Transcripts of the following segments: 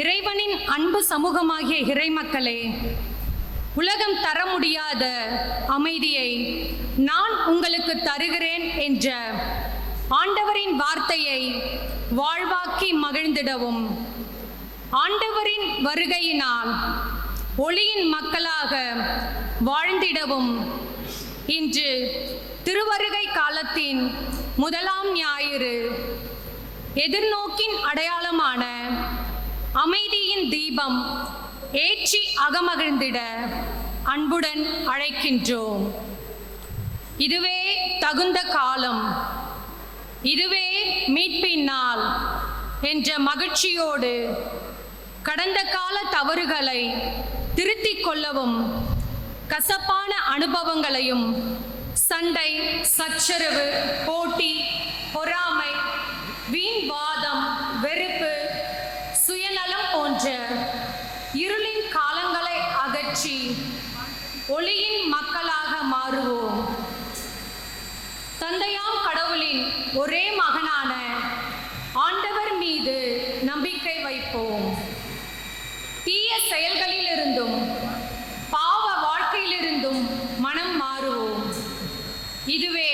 இறைவனின் அன்பு சமூகமாகிய இறைமக்களே, உலகம் தர முடியாத அமைதியை நான் உங்களுக்கு தருகிறேன் என்ற ஆண்டவரின் வார்த்தையை வாழ்வாக்கி மகிழ்ந்திடவும், ஆண்டவரின் வருகையினால் ஒளியின் மக்களாக வாழ்ந்திடவும் இன்று திருவருகை காலத்தின் முதலாம் ஞாயிறு எதிர்நோக்கின் அடையாளமான அமைதியின் தீபம் ஏற்றி அகமகிழ்ந்திட அன்புடன் அழைக்கின்றோம். இதுவே தகுந்த காலம், இதுவே மீட்பின் நாள் என்ற மகிழ்ச்சியோடு கடந்த கால தவறுகளை திருத்திக் கொள்ளவும், கசப்பான அனுபவங்களையும் சண்டை, சச்சரவு, போட்டி, பொறாமை, வீண்வாதம், வெறுப்பு, சுயநலம் போன்ற இருளின் காலங்களை அகற்றி ஒளியின் மக்களாக மாறுவோம். தந்தையாம் கடவுளின் ஒரே மகனான ஆண்டவர் மீது நம்பிக்கை வைப்போம். தீய செயல்களிலிருந்தும் பாவ வாழ்க்கையிலிருந்தும் மனம் மாறுவோம். இதுவே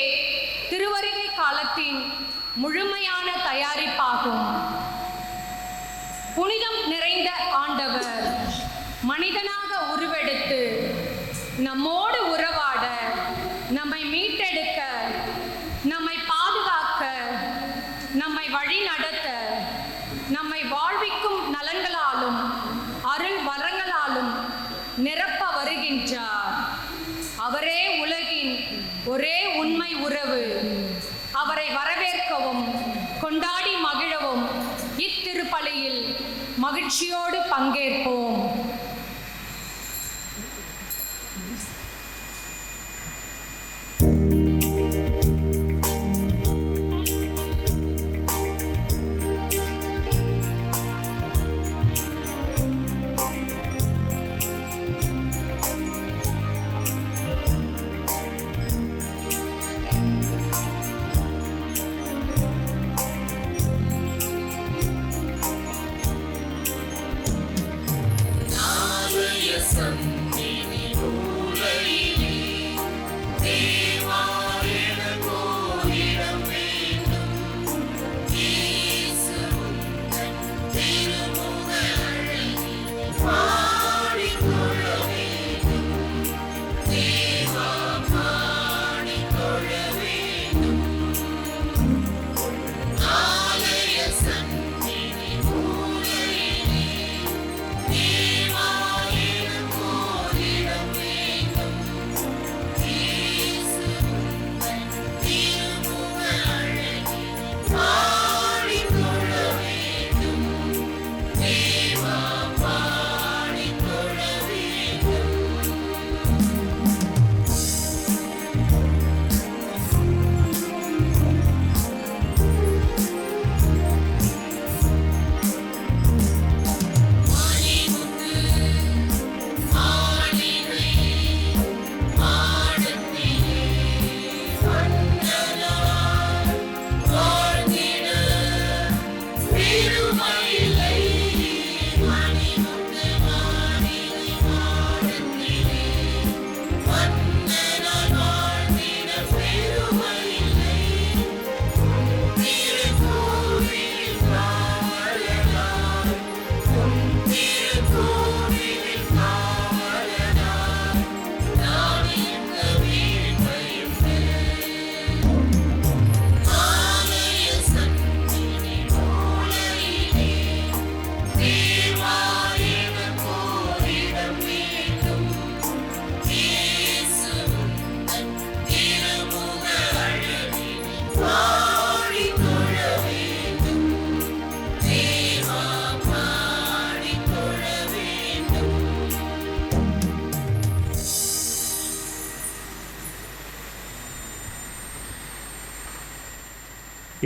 திருவருகை காலத்தின் முழுமையான தயாரிப்பாகும். புனிதம் நிறைந்த ஆண்டவர் மனிதனாக உருவெடுத்து நம்மோடு உறவாட, நம்மை மீட்டெடுக்க, நம்மை பாதுகாக்க, நம்மை வழி நடத்த, நம்மை வாழ்விக்கும் நலன்களாலும் அருள் வரங்களாலும் நிரப்ப வருகின்றார். அவரே உலகின் ஒரே உண்மை உறவு. அவரை வரவேற்கவும் கொண்டாடி மகிழவும் இத்திருப்பலியில் மகிழ்ச்சியோடு பங்கேற்போம்.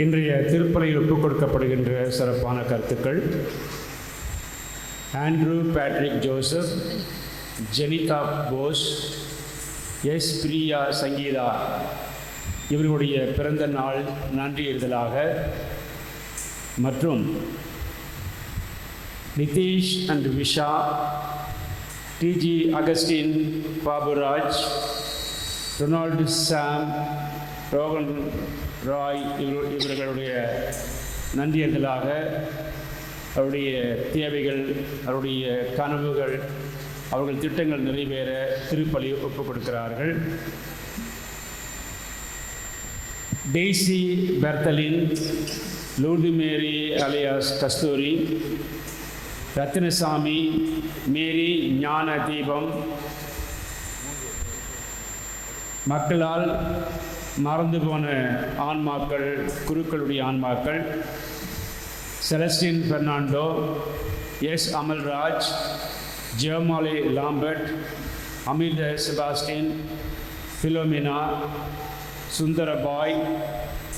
இன்றைய திருப்பலியில் ஒப்புக் கொடுக்கப்படுகின்ற சிறப்பான கருத்துக்கள்: Andrew Patrick Joseph, Jenitha Bose, S Priya Sangeetha இவர்களுடைய பிறந்த நாள் நன்றி எழுதலாக மற்றும் நிதிஷ் அண்ட் விஷா, டிஜி Augustine Baburaj, Ronald Sam, Rohan Roy இவர்களுடைய நன்றியர்களாக அவருடைய தேவைகள், அவருடைய கனவுகள், அவர்கள் திட்டங்கள் நிறைவேற திருப்பலி ஒப்புக் கொடுக்கிறார்கள். டெய்சி பெர்த்தலின், Lourdu Mary alias Kasthuri, Rathinasamy, Mary Gnana Deepam, மக்களால் மறந்து போன ஆன்மாக்கள், குருக்களுடைய ஆன்மாக்கள், Celestine Fernando, S Amalraj, Jeyamali Lambert, Amirtha Sebastian, Philomena, Sundarabai,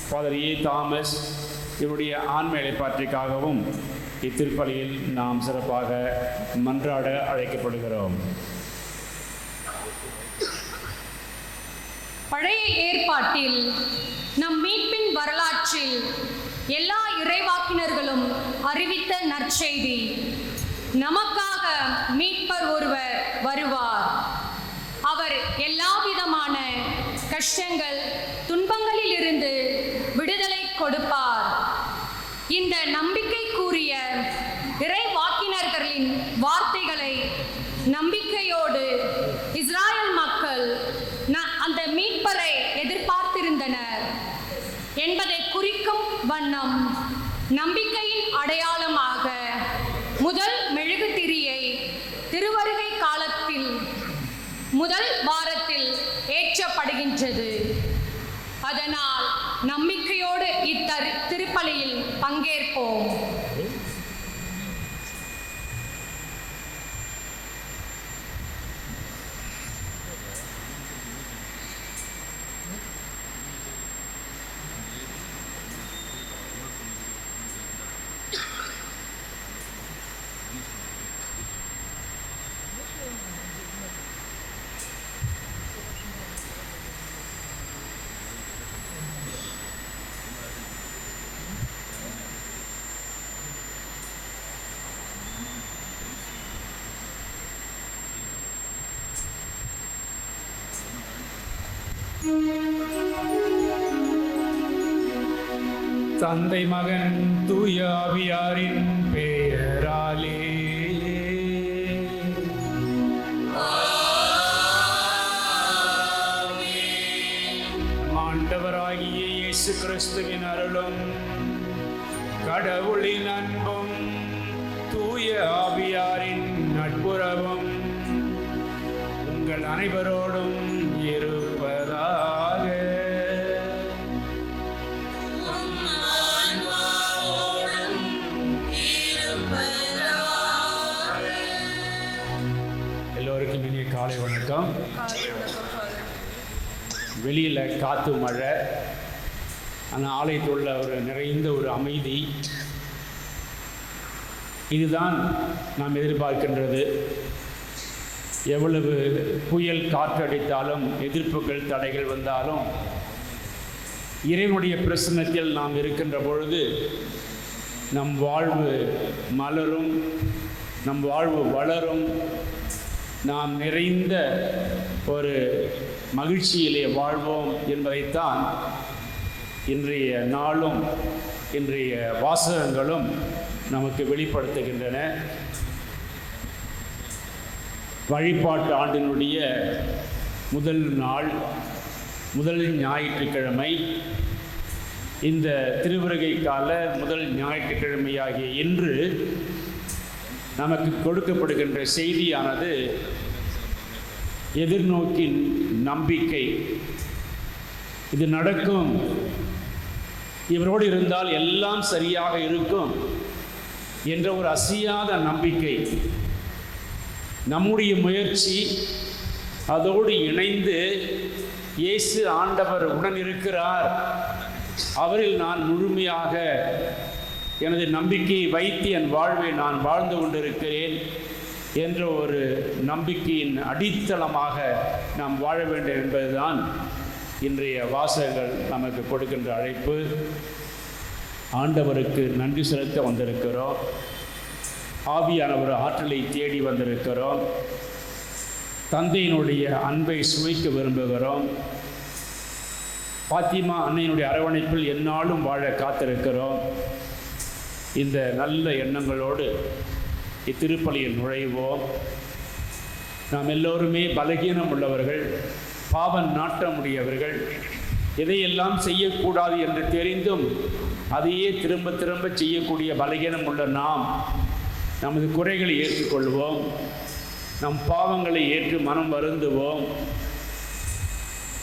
father A Thomas இவருடைய ஆன்ம இளைப்பாற்றிக்காகவும் இத்திருப்பலியில் நாம் சிறப்பாக மன்றாட அழைக்கப்படுகிறோம். பழைய ஏற்பாட்டில் நம் மீட்பின் வரலாற்றில் எல்லா இறைவாக்கினர்களும் அறிவித்த நற்செய்தி, நமக்காக மீட்பர் ஒருவர் வருவார், அவர் எல்லாவிதமான கஷ்டங்கள் துன்பங்களில் இருந்து விடுதலை கொடுப்பார். இந்த நம்பிக்கைக்குரிய இறைவாக்கினர்களின் வார்த்தைகளை நம்பிக்கையோடு இஸ்ராயல் மக்கள் அந்த மீட்பரை எதிர்பார்த்திருந்தனர் என்பதை குறிக்கும் வண்ணம் நம்பிக்கையின் அடையாளமாக முதல் மெழுகுதிரியை திருவருகை காலத்தில் முதல் வாரத்தில் ஏற்றப்படுகின்றது. அதனால் நம்பிக்கையோடு திருப்பலியில் பங்கேற்போம். தந்தை மகன் தூய ஆவியாரின் பெயராலே ஆண்டவராகிய இயேசு கிறிஸ்துவின் அருளும் கடவுளின் அன்பும் தூய ஆவியாரின் நட்புறவும் உங்கள் அனைவரோடும் இருப்பதாக. எல்லோருக்கும் இனிய காலை வணக்கம். வெளியில் காற்று மழை, ஆனால் ஆலயத்தில் உள்ள ஒரு நிறைந்த ஒரு அமைதி, இதுதான் நாம் எதிர்பார்க்கின்றது. எவ்வளவு புயல் காற்றடித்தாலும், எதிர்ப்புகள் தடைகள் வந்தாலும், இறைவனுடைய பிரசன்னத்தில் நாம் இருக்கின்ற பொழுது நம் வாழ்வு மலரும், நம் வாழ்வு வளரும், நாம் நிறைந்த ஒரு மகிழ்ச்சியிலே வாழ்வோம் என்பதைத்தான் இன்றைய நாளும் இன்றைய வாசகங்களும் நமக்கு வெளிப்படுத்துகின்றன. வழிபாட்டு ஆண்டினுடைய முதல் நாள், முதல் ஞாயிற்றுக்கிழமை, இந்த திருவருகை கால முதல் ஞாயிற்றுக்கிழமையாகிய இன்று நமக்கு கொடுக்கப்படுகின்ற செய்தியானது எதிர்நோக்கின் நம்பிக்கை. இது நடக்கும், இவரோடு இருந்தால் எல்லாம் சரியாக இருக்கும் என்ற ஒரு அசையாத நம்பிக்கை. நம்முடைய முயற்சி அதோடு இணைந்து இயேசு ஆண்டவர் உடன் இருக்கிறார், அவரில் நான் முழுமையாக எனது நம்பிக்கையை வைத்து என் வாழ்வை நான் வாழ்ந்து கொண்டிருக்கிறேன் என்ற ஒரு நம்பிக்கையின் அடித்தளமாக நாம் வாழ வேண்டும் என்பதுதான் இன்றைய வாசகங்கள் நமக்கு கொடுக்கின்ற அழைப்பு. ஆண்டவருக்கு நன்றி செலுத்த வந்திருக்கிறோம். ஆவியான ஒரு ஆற்றலை தேடி வந்திருக்கிறோம். தந்தையினுடைய அன்பை சுவைக்க விரும்புகிறோம். பாத்திமா அன்னையினுடைய அரவணைப்பில் எந்நாளும் வாழ காத்திருக்கிறோம். இந்த நல்ல எண்ணங்களோடு இத்திருப்பலியில் நுழைவோம். நாம் எல்லோருமே பலகீனம் உள்ளவர்கள், பாவ நாட்டமுடையவர்கள். எதையெல்லாம் செய்யக்கூடாது என்று தெரிந்தும் அதையே திரும்ப திரும்ப செய்யக்கூடிய பலகீனம் உள்ள நாம் நமது குறைகளை ஏற்றுக்கொள்வோம். நம் பாவங்களை ஏற்று மனம் வருந்துவோம்.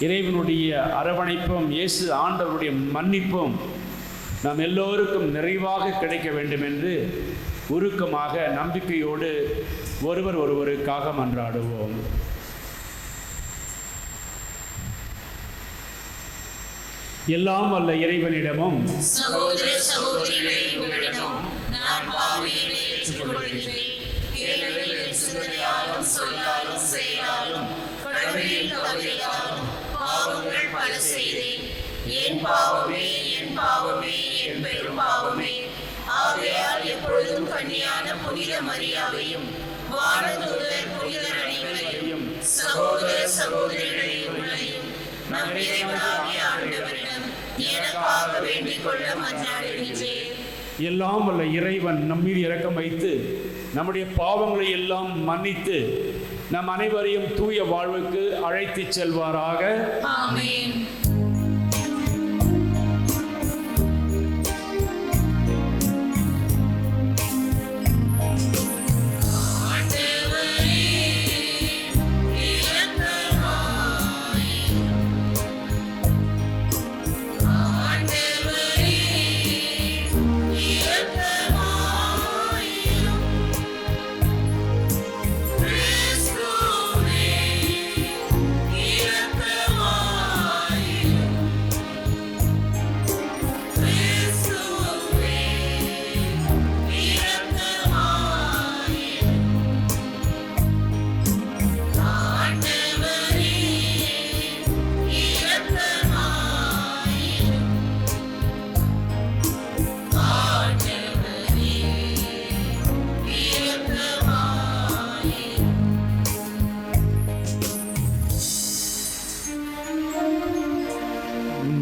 இறைவனுடைய அரவணைப்பும் இயேசு ஆண்டவருடைய மன்னிப்பும் நாம் எல்லோருக்கும் நிறைவாக கிடைக்க வேண்டும் என்று உருக்கமாக நம்பிக்கையோடு ஒருவர் ஒருவருக்காக மன்றாடுவோம். எல்லாம் வல்ல இறைவனிடமும் சகோதர சகோதரிகளே, உங்களிடமும் நான் பாவிகளை ஏற்றுக்கொள்கிறேன். ஏனெனில் சிந்தனையாலும் சொல்லாலும் செயலாலும் கடமையில் தவறினாலும் பாவங்கள் பல செய்தேன். என் பாவமே, என் பாவமே, என் பெரும் பாவமே. ஆகையால் எப்பொழுதும் கன்னியான புனித மரியாவையும் வானதூதர் புனிதர் அனைவரையும் சகோதர சகோதரிகளை உங்களையும் நம் இறைவனாகிய ஆண்டவரிடம் எனக்காக வேண்டிக் கொள்ள மன்றாடுகின்றேன். எல்லாம் வல்ல இறைவன் நம்மீது இரக்கம் வைத்து நம்முடைய பாவங்களை எல்லாம் மன்னித்து நம் அனைவரையும் தூய வாழ்வுக்கு அழைத்து செல்வாராக. ஆமென்.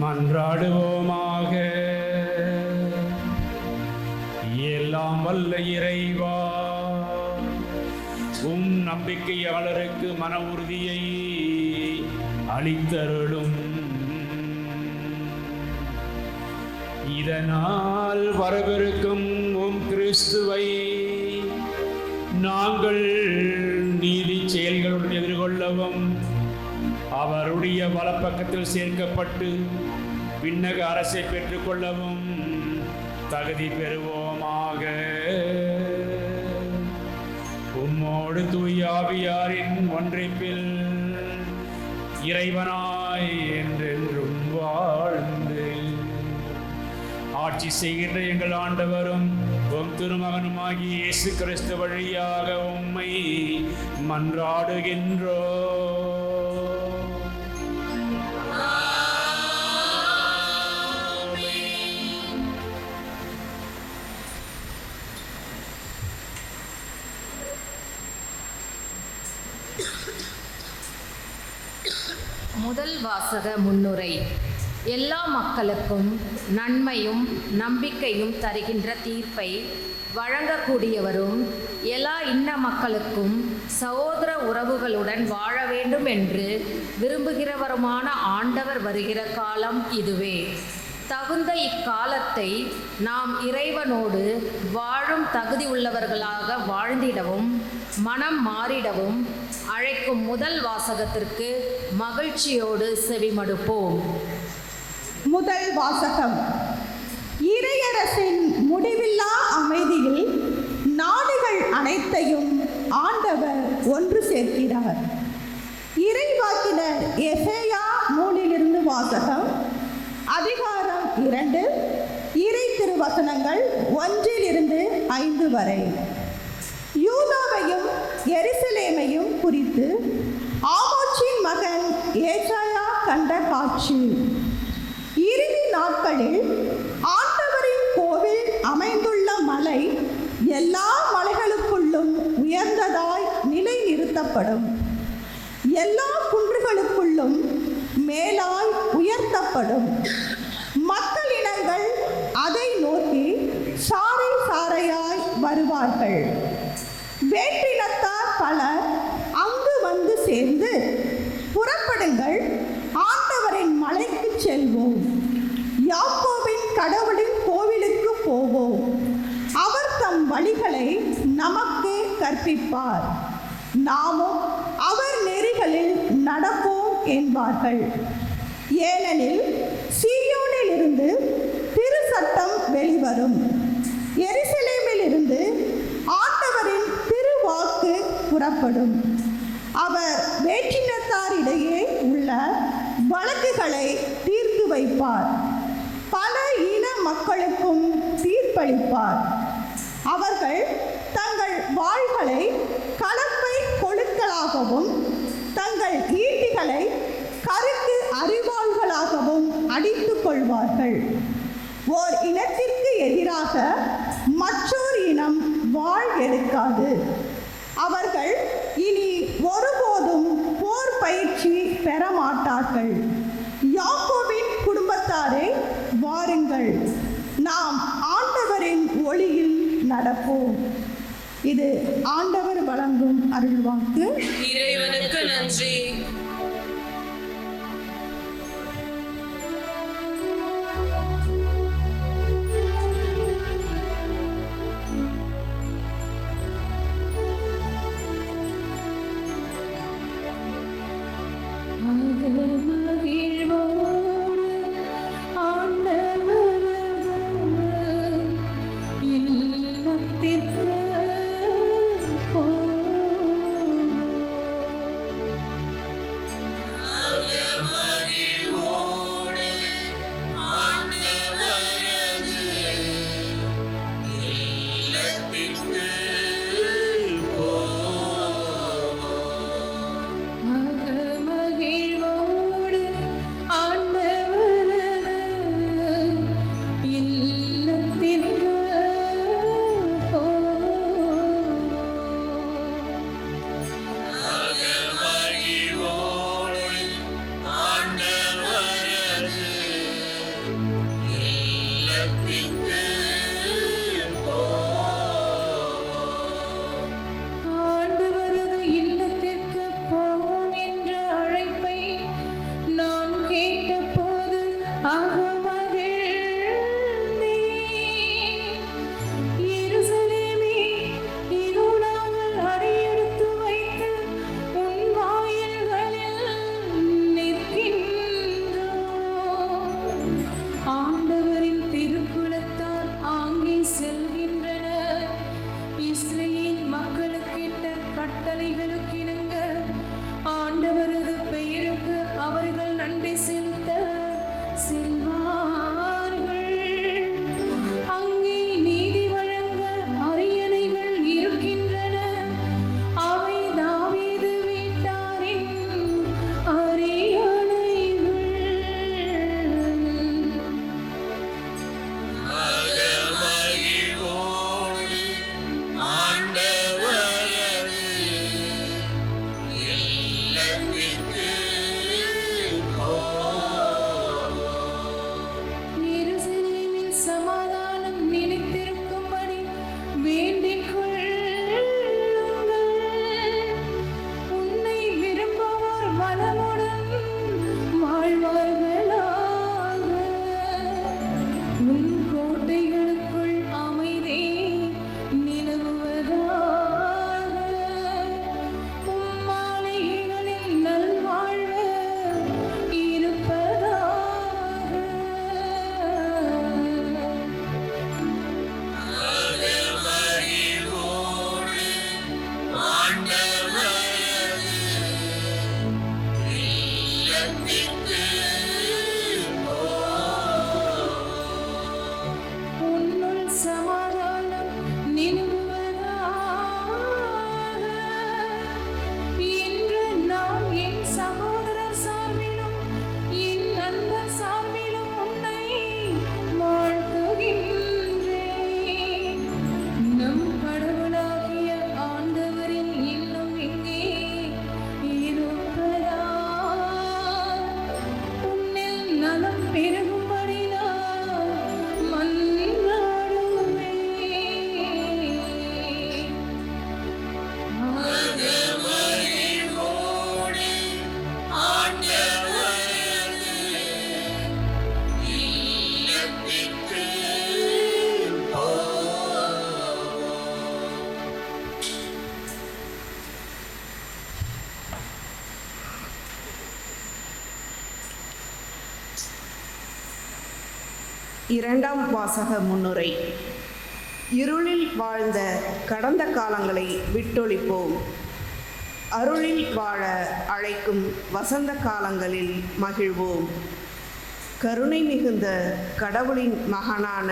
மன்றாடுவோமாக. எல்லாம் வல்ல இறைவா, உம் நம்பிக்கையாளருக்கு மன உறுதியை அளித்தருளும். இதனால் வரவிருக்கும் உம் கிறிஸ்துவை நாங்கள் நீதி செயல்களுடன் எதிர்கொள்ளவும் அவருடைய வலப்பக்கத்தில் சேர்க்கப்பட்டு விண்ணக அரசை பெற்றுக்கொள்ளவும் தகுதி பெறுவோமாக. உம்மோடு தூய ஆவியாரின் ஒன்றிப்பில் இறைவனாய் என்றென்றும் வாழ்ந்து ஆட்சி செய்கின்ற எங்கள் ஆண்டவரும் உம் திருமகனுமாகிய இயேசு கிறிஸ்து வழியாக உம்மை மன்றாடுகின்றோம். முதல் வாசக முன்னுரை. எல்லா மக்களுக்கும் நன்மையும் நம்பிக்கையும் தருகின்ற தீர்ப்பை வழங்கக்கூடியவரும் எல்லா இன்ன மக்களுக்கும் சகோதர உறவுகளுடன் வாழ வேண்டும் என்று விரும்புகிறவருமான ஆண்டவர் வருகிற காலம் இதுவே. தகுந்த இக்காலத்தை நாம் இறைவனோடு வாழும் தகுதி உள்ளவர்களாக வாழ்ந்திடவும் மனம் மாறிடவும் அழைக்கும் முதல் வாசகத்திற்கு மகிழ்ச்சியோடு செவிமடுப்போம். முதல் வாசகம். இறையரசின் முடிவில்லா அமைதியில் நாடுகள் அனைத்தையும் ஆண்டவர் ஒன்று சேர்க்கிறார். இறைவாக்கினர் எசேயா நூலிலிருந்து வாசகம். அதிகாரம் 2, இறை திருவசனங்கள் 1-5 வரை. யூதாவையும் எருசலேமையும் குறித்து ஆமோச்சின் மகன் ஏசாயா கண்ட காட்சி. இறுதி நாட்களில் ஆண்டவரின் கோவில் அமைந்துள்ள மலை எல்லா மலைகளும் உயர்த்தப்படும். எல்லா குன்றுகளுக்குள்ளும் மேலாய் உயர்த்தப்படும். மக்களினங்கள் அதை நோக்கி சாறை சாறையாய் வருவார்கள். வேற்றினத்தார் பலர் அங்கு வந்து சேர்ந்து, புறப்படுங்கள், ஆண்டவரின் மலைக்கு செல்வோம், யாக்கோபின் கடவுளின் கோவிலுக்கு போவோம், அவர் தம் வழிகளை நமக்கு கற்பிப்பார், நாமும் அவர் நெறிகளில் நடப்போம் என்பார்கள். ஏனெனில் சீயோனில் இருந்து திரு சட்டம் வெளிவரும், எருசலேமில் இருந்து ஆண்டவரின் திருவாக்கு புறப்படும். அவர் வேற்றினத்தாரிடையே உள்ள வழக்குகளை தீர்த்து வைப்பார், பல இன மக்களுக்கும் தீர்ப்பளிப்பார். அவர்கள் தங்கள் வாள்களை கலப்பை கொழுக்களாகவும் தங்கள் ஈட்டிகளை கருக்கு அரிவாள்களாகவும் அடித்துக் கொள்வார்கள். ஓர் இனத்திற்கு எதிராக மற்றொரு இனம் வாள் எடுக்காது. அவர்கள் இனி ஒருபோதும் போர் பயிற்சி பெற மாட்டார்கள். யாக்கோபின் குடும்பத்தாரே, வாருங்கள், நாம் ஆண்டவரின் ஒளியில் நடப்போம். இது ஆண்டவர் வழங்கும் அருள்வாக்கு. இறைவனுக்கு நன்றி. இரண்டாம் வாசக முன்னுரை. இருளில் வாழ்ந்த கடந்த காலங்களை விட்டொழிப்போம். அருளில் வாழ அழைக்கும் வசந்த காலங்களில் மகிழ்வோம். கருணை மிகுந்த கடவுளின் மகனான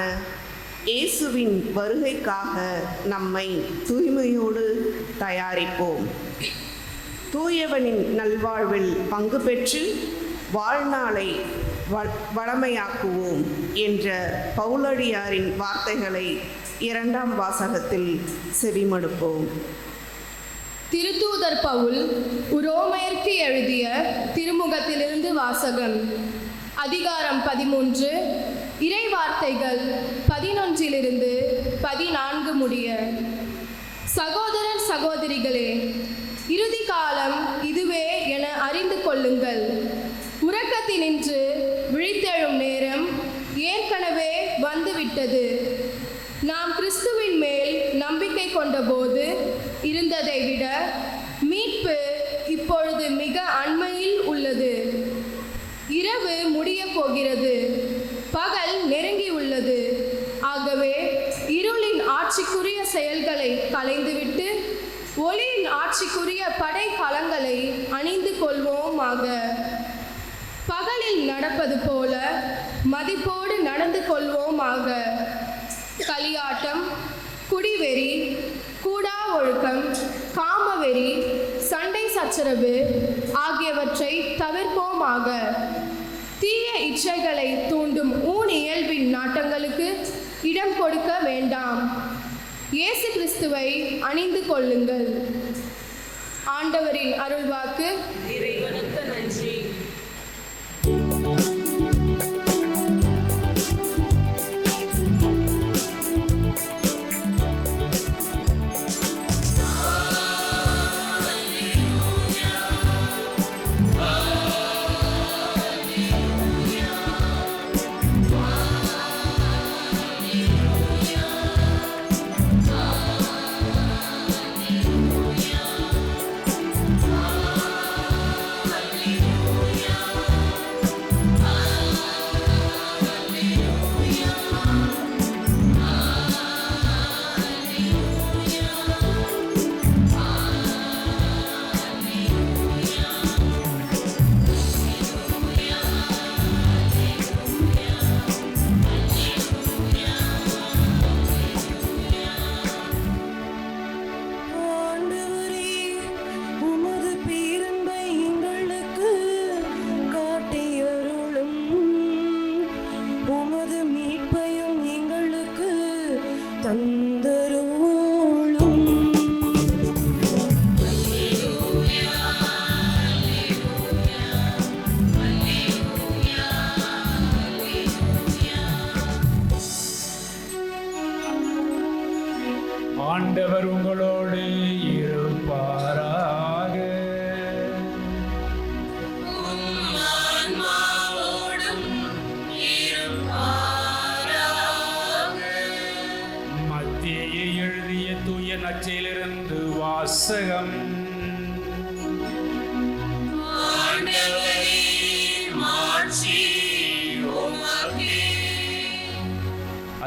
இயேசுவின் வருகைக்காக நம்மை தூய்மையோடு தயாரிப்போம். தூயவனின் நல்வாழ்வில் பங்கு பெற்று வாழ்நாளை வளமையாக்குவோம் என்ற பவுலடியாரின் வார்த்தைகளை இரண்டாம் வாசகத்தில் செவிமடுப்போம். திருத்தூதர் பவுல் உரோமையருக்கு எழுதிய திருமுகத்திலிருந்து வாசகம். அதிகாரம் 13, இறை வார்த்தைகள் 11 14 முடிய. சகோதரர் சகோதரிகளே, இறுதி காலம் இதுவே என அறிந்து கொள்ளுங்கள். உறக்கத்தினின்று விழித்தெழும் நேரம் ஏற்கனவே வந்துவிட்டது. நாம் கிறிஸ்துவின் மேல் நம்பிக்கை கொண்டபோது இருந்ததை விட மீட்பு இப்பொழுது மிக அண்மையில் உள்ளது. இரவு முடிய போகிறது, பகல் நெருங்கியுள்ளது. ஆகவே இருளின் ஆட்சிக்குரிய செயல்களை களைந்துவிட்டு ஒளியின் ஆட்சிக்குரிய படை கலங்களை அணிந்து கொள்வோமாக. பகலில் நடப்பது போல மதிப்போடு நடந்து கொள்வோமாக. களியாட்டம், குடிவெறி, கூடா ஒழுக்கம், காமவெறி, சண்டை சச்சரவு ஆகியவற்றை தவிர்ப்போமாக. தீய இச்சைகளை தூண்டும் இயல்பின் நாட்டங்களுக்கு இடம் கொடுக்க வேண்டாம். இயேசு கிறிஸ்துவை அணிந்து கொள்ளுங்கள். ஆண்டவரின் அருள்வாக்கு. இறைவனுக்கு நன்றி. ஆண்டவர் உங்களோடு இருப்பாராக. மத்தேயு எழுதிய தூய நற்செய்தியிலிருந்து வாசகம்.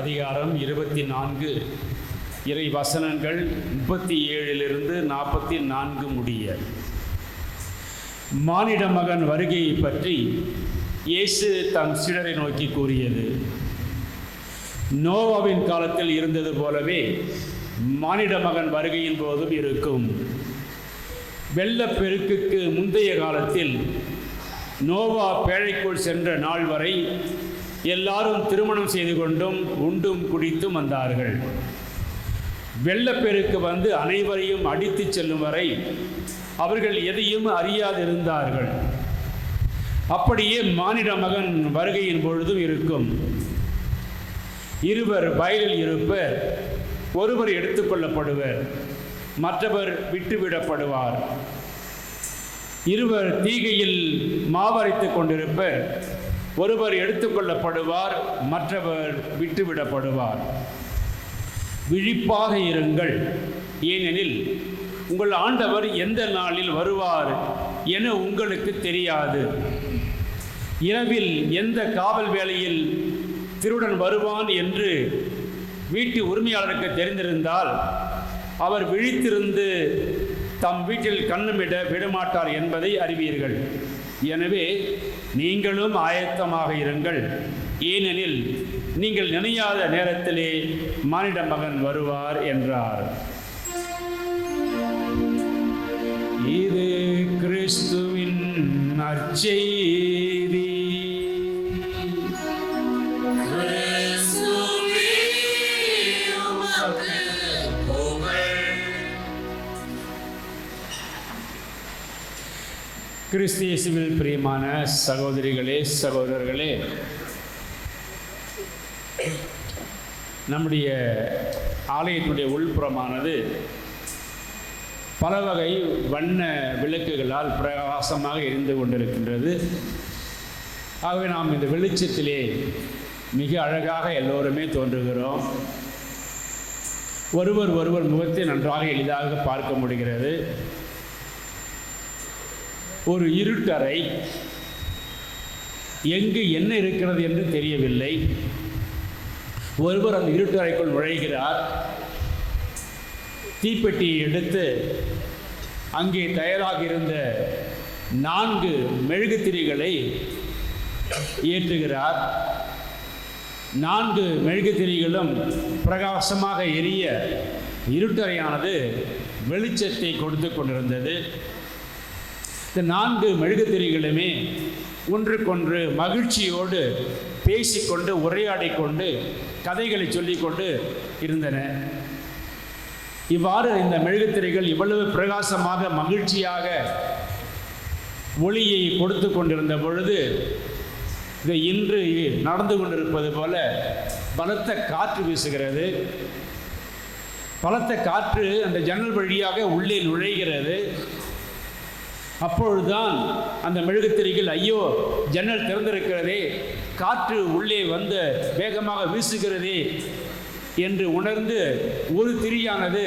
அதிகாரம் 24, இறை வசனங்கள் 37 44 முடிய. மானிட மகன் வருகையை பற்றி இயேசு தம் சீடரை நோக்கி கூறியது. நோவாவின் காலத்தில் இருந்தது போலவே மானிட மகன் வருகையின் போதும் இருக்கும். வெள்ளப்பெருக்குக்கு முந்தைய காலத்தில் நோவா பேழைக்குள் சென்ற நாள் வரை எல்லாரும் திருமணம் செய்து கொண்டும் உண்டும் குடித்தும் வந்தார்கள். வெள்ளப்பெருக்கு வந்து அனைவரையும் அடித்து செல்லும் வரை அவர்கள் எதையும் அறியாதிருந்தார்கள். அப்படியே மானிட மகன் வருகையின் பொழுதும் இருக்கும். இருவர் வயலில் இருப்பர், ஒருவர் எடுத்துக்கொள்ளப்படுவர், மற்றவர் விட்டுவிடப்படுவார். இருவர் தீகையில் மாவரைத்து கொண்டிருப்பர், ஒருவர் எடுத்துக்கொள்ளப்படுவார், மற்றவர் விட்டுவிடப்படுவார். விழிப்பாக இருங்கள், ஏனெனில் உங்கள் ஆண்டவர் எந்த நாளில் வருவார் என உங்களுக்கு தெரியாது. இரவில் எந்த காவல் வேளையில் திருடன் வருவான் என்று வீட்டு உரிமையாளருக்கு தெரிந்திருந்தால் அவர் விழித்திருந்து தம் வீட்டில் கண்ணுமிட விடமாட்டார் என்பதை அறிவீர்கள். எனவே நீங்களும் ஆயத்தமாக இருங்கள், ஏனெனில் நீங்கள் நினையாத நேரத்திலே மானிட மகன் வருவார் என்றார். இது கிறிஸ்துவின் நற்செய்தி. கிறிஸ்து இயேசுவில் பிரியமான சகோதரிகளே, சகோதரர்களே, நம்முடைய ஆலயத்தினுடைய உள்புறமானது பல வகை வண்ண விளக்குகளால் பிரகாசமாக எரிந்து கொண்டிருக்கின்றது. ஆகவே நாம் இந்த வெளிச்சத்திலே மிக அழகாக எல்லோருமே தோன்றுகிறோம். ஒருவர் முகத்தை நன்றாக எளிதாக பார்க்க முடிகிறது. ஒரு இருட்டறை, எங்கு என்ன இருக்கிறது என்று தெரியவில்லை. ஒருவர் அந்த இருட்டறைக்குள் நுழைகிறார். தீப்பெட்டியை எடுத்து அங்கே தயாராக இருந்த 4 மெழுகுத்திரிகளை ஏற்றுகிறார். 4 மெழுகுத்திரிகளும் பிரகாசமாக எரிய இருட்டறையானது வெளிச்சத்தை கொடுத்து கொண்டிருந்தது. இந்த 4 மெழுகுத்திரிகளுமே ஒன்றுக்கொன்று மகிழ்ச்சியோடு பேசிக்கொண்டு உரையாடிக்கொண்டு கதைகளை சொல்லிக்கொண்டு இருந்தன. இவ்வாறு இந்த மெழுகுத்திரைகள் இவ்வளவு பிரகாசமாக மகிழ்ச்சியாக ஒளியை கொடுத்து கொண்டிருந்த பொழுது, இதை இன்று நடந்து கொண்டிருப்பது போல பலத்த காற்று வீசுகிறது. பலத்த காற்று அந்த ஜன்னல் வழியாக உள்ளே நுழைகிறது. அப்பொழுதுதான் அந்த மெழுகுத்திரிகள், ஐயோ ஜன்னல் திறந்திருக்கிறதே, காற்று உள்ளே வந்து வேகமாக வீசுகிறதே என்று உணர்ந்து ஒரு திரியானது,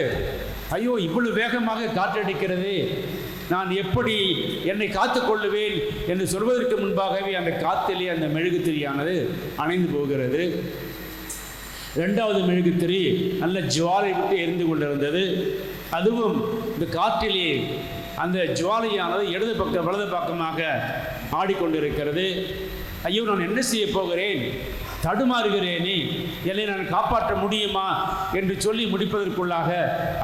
ஐயோ இவ்வளவு வேகமாக காற்றடிக்கிறது, நான் எப்படி என்னை காத்து கொள்ளுவேன் என்று சொல்வதற்கு முன்பாகவே அந்த காற்றிலே அந்த மெழுகுத்திரியானது அணைந்து போகிறது. 2வது மெழுகுத்திரி நல்ல ஜுவாலை விட்டு எரிந்து கொண்டிருந்தது. அதுவும் இந்த காற்றிலே அந்த ஜுவாலையானது இடது பக்கம் வலது பக்கமாக ஆடிக்கொண்டிருக்கிறது. ஐயோ நான் என்ன செய்ய போகிறேன், தடுமாறுகிறேனே, என்னை நான் காப்பாற்ற முடியுமா என்று சொல்லி முடிப்பதற்குள்ளாக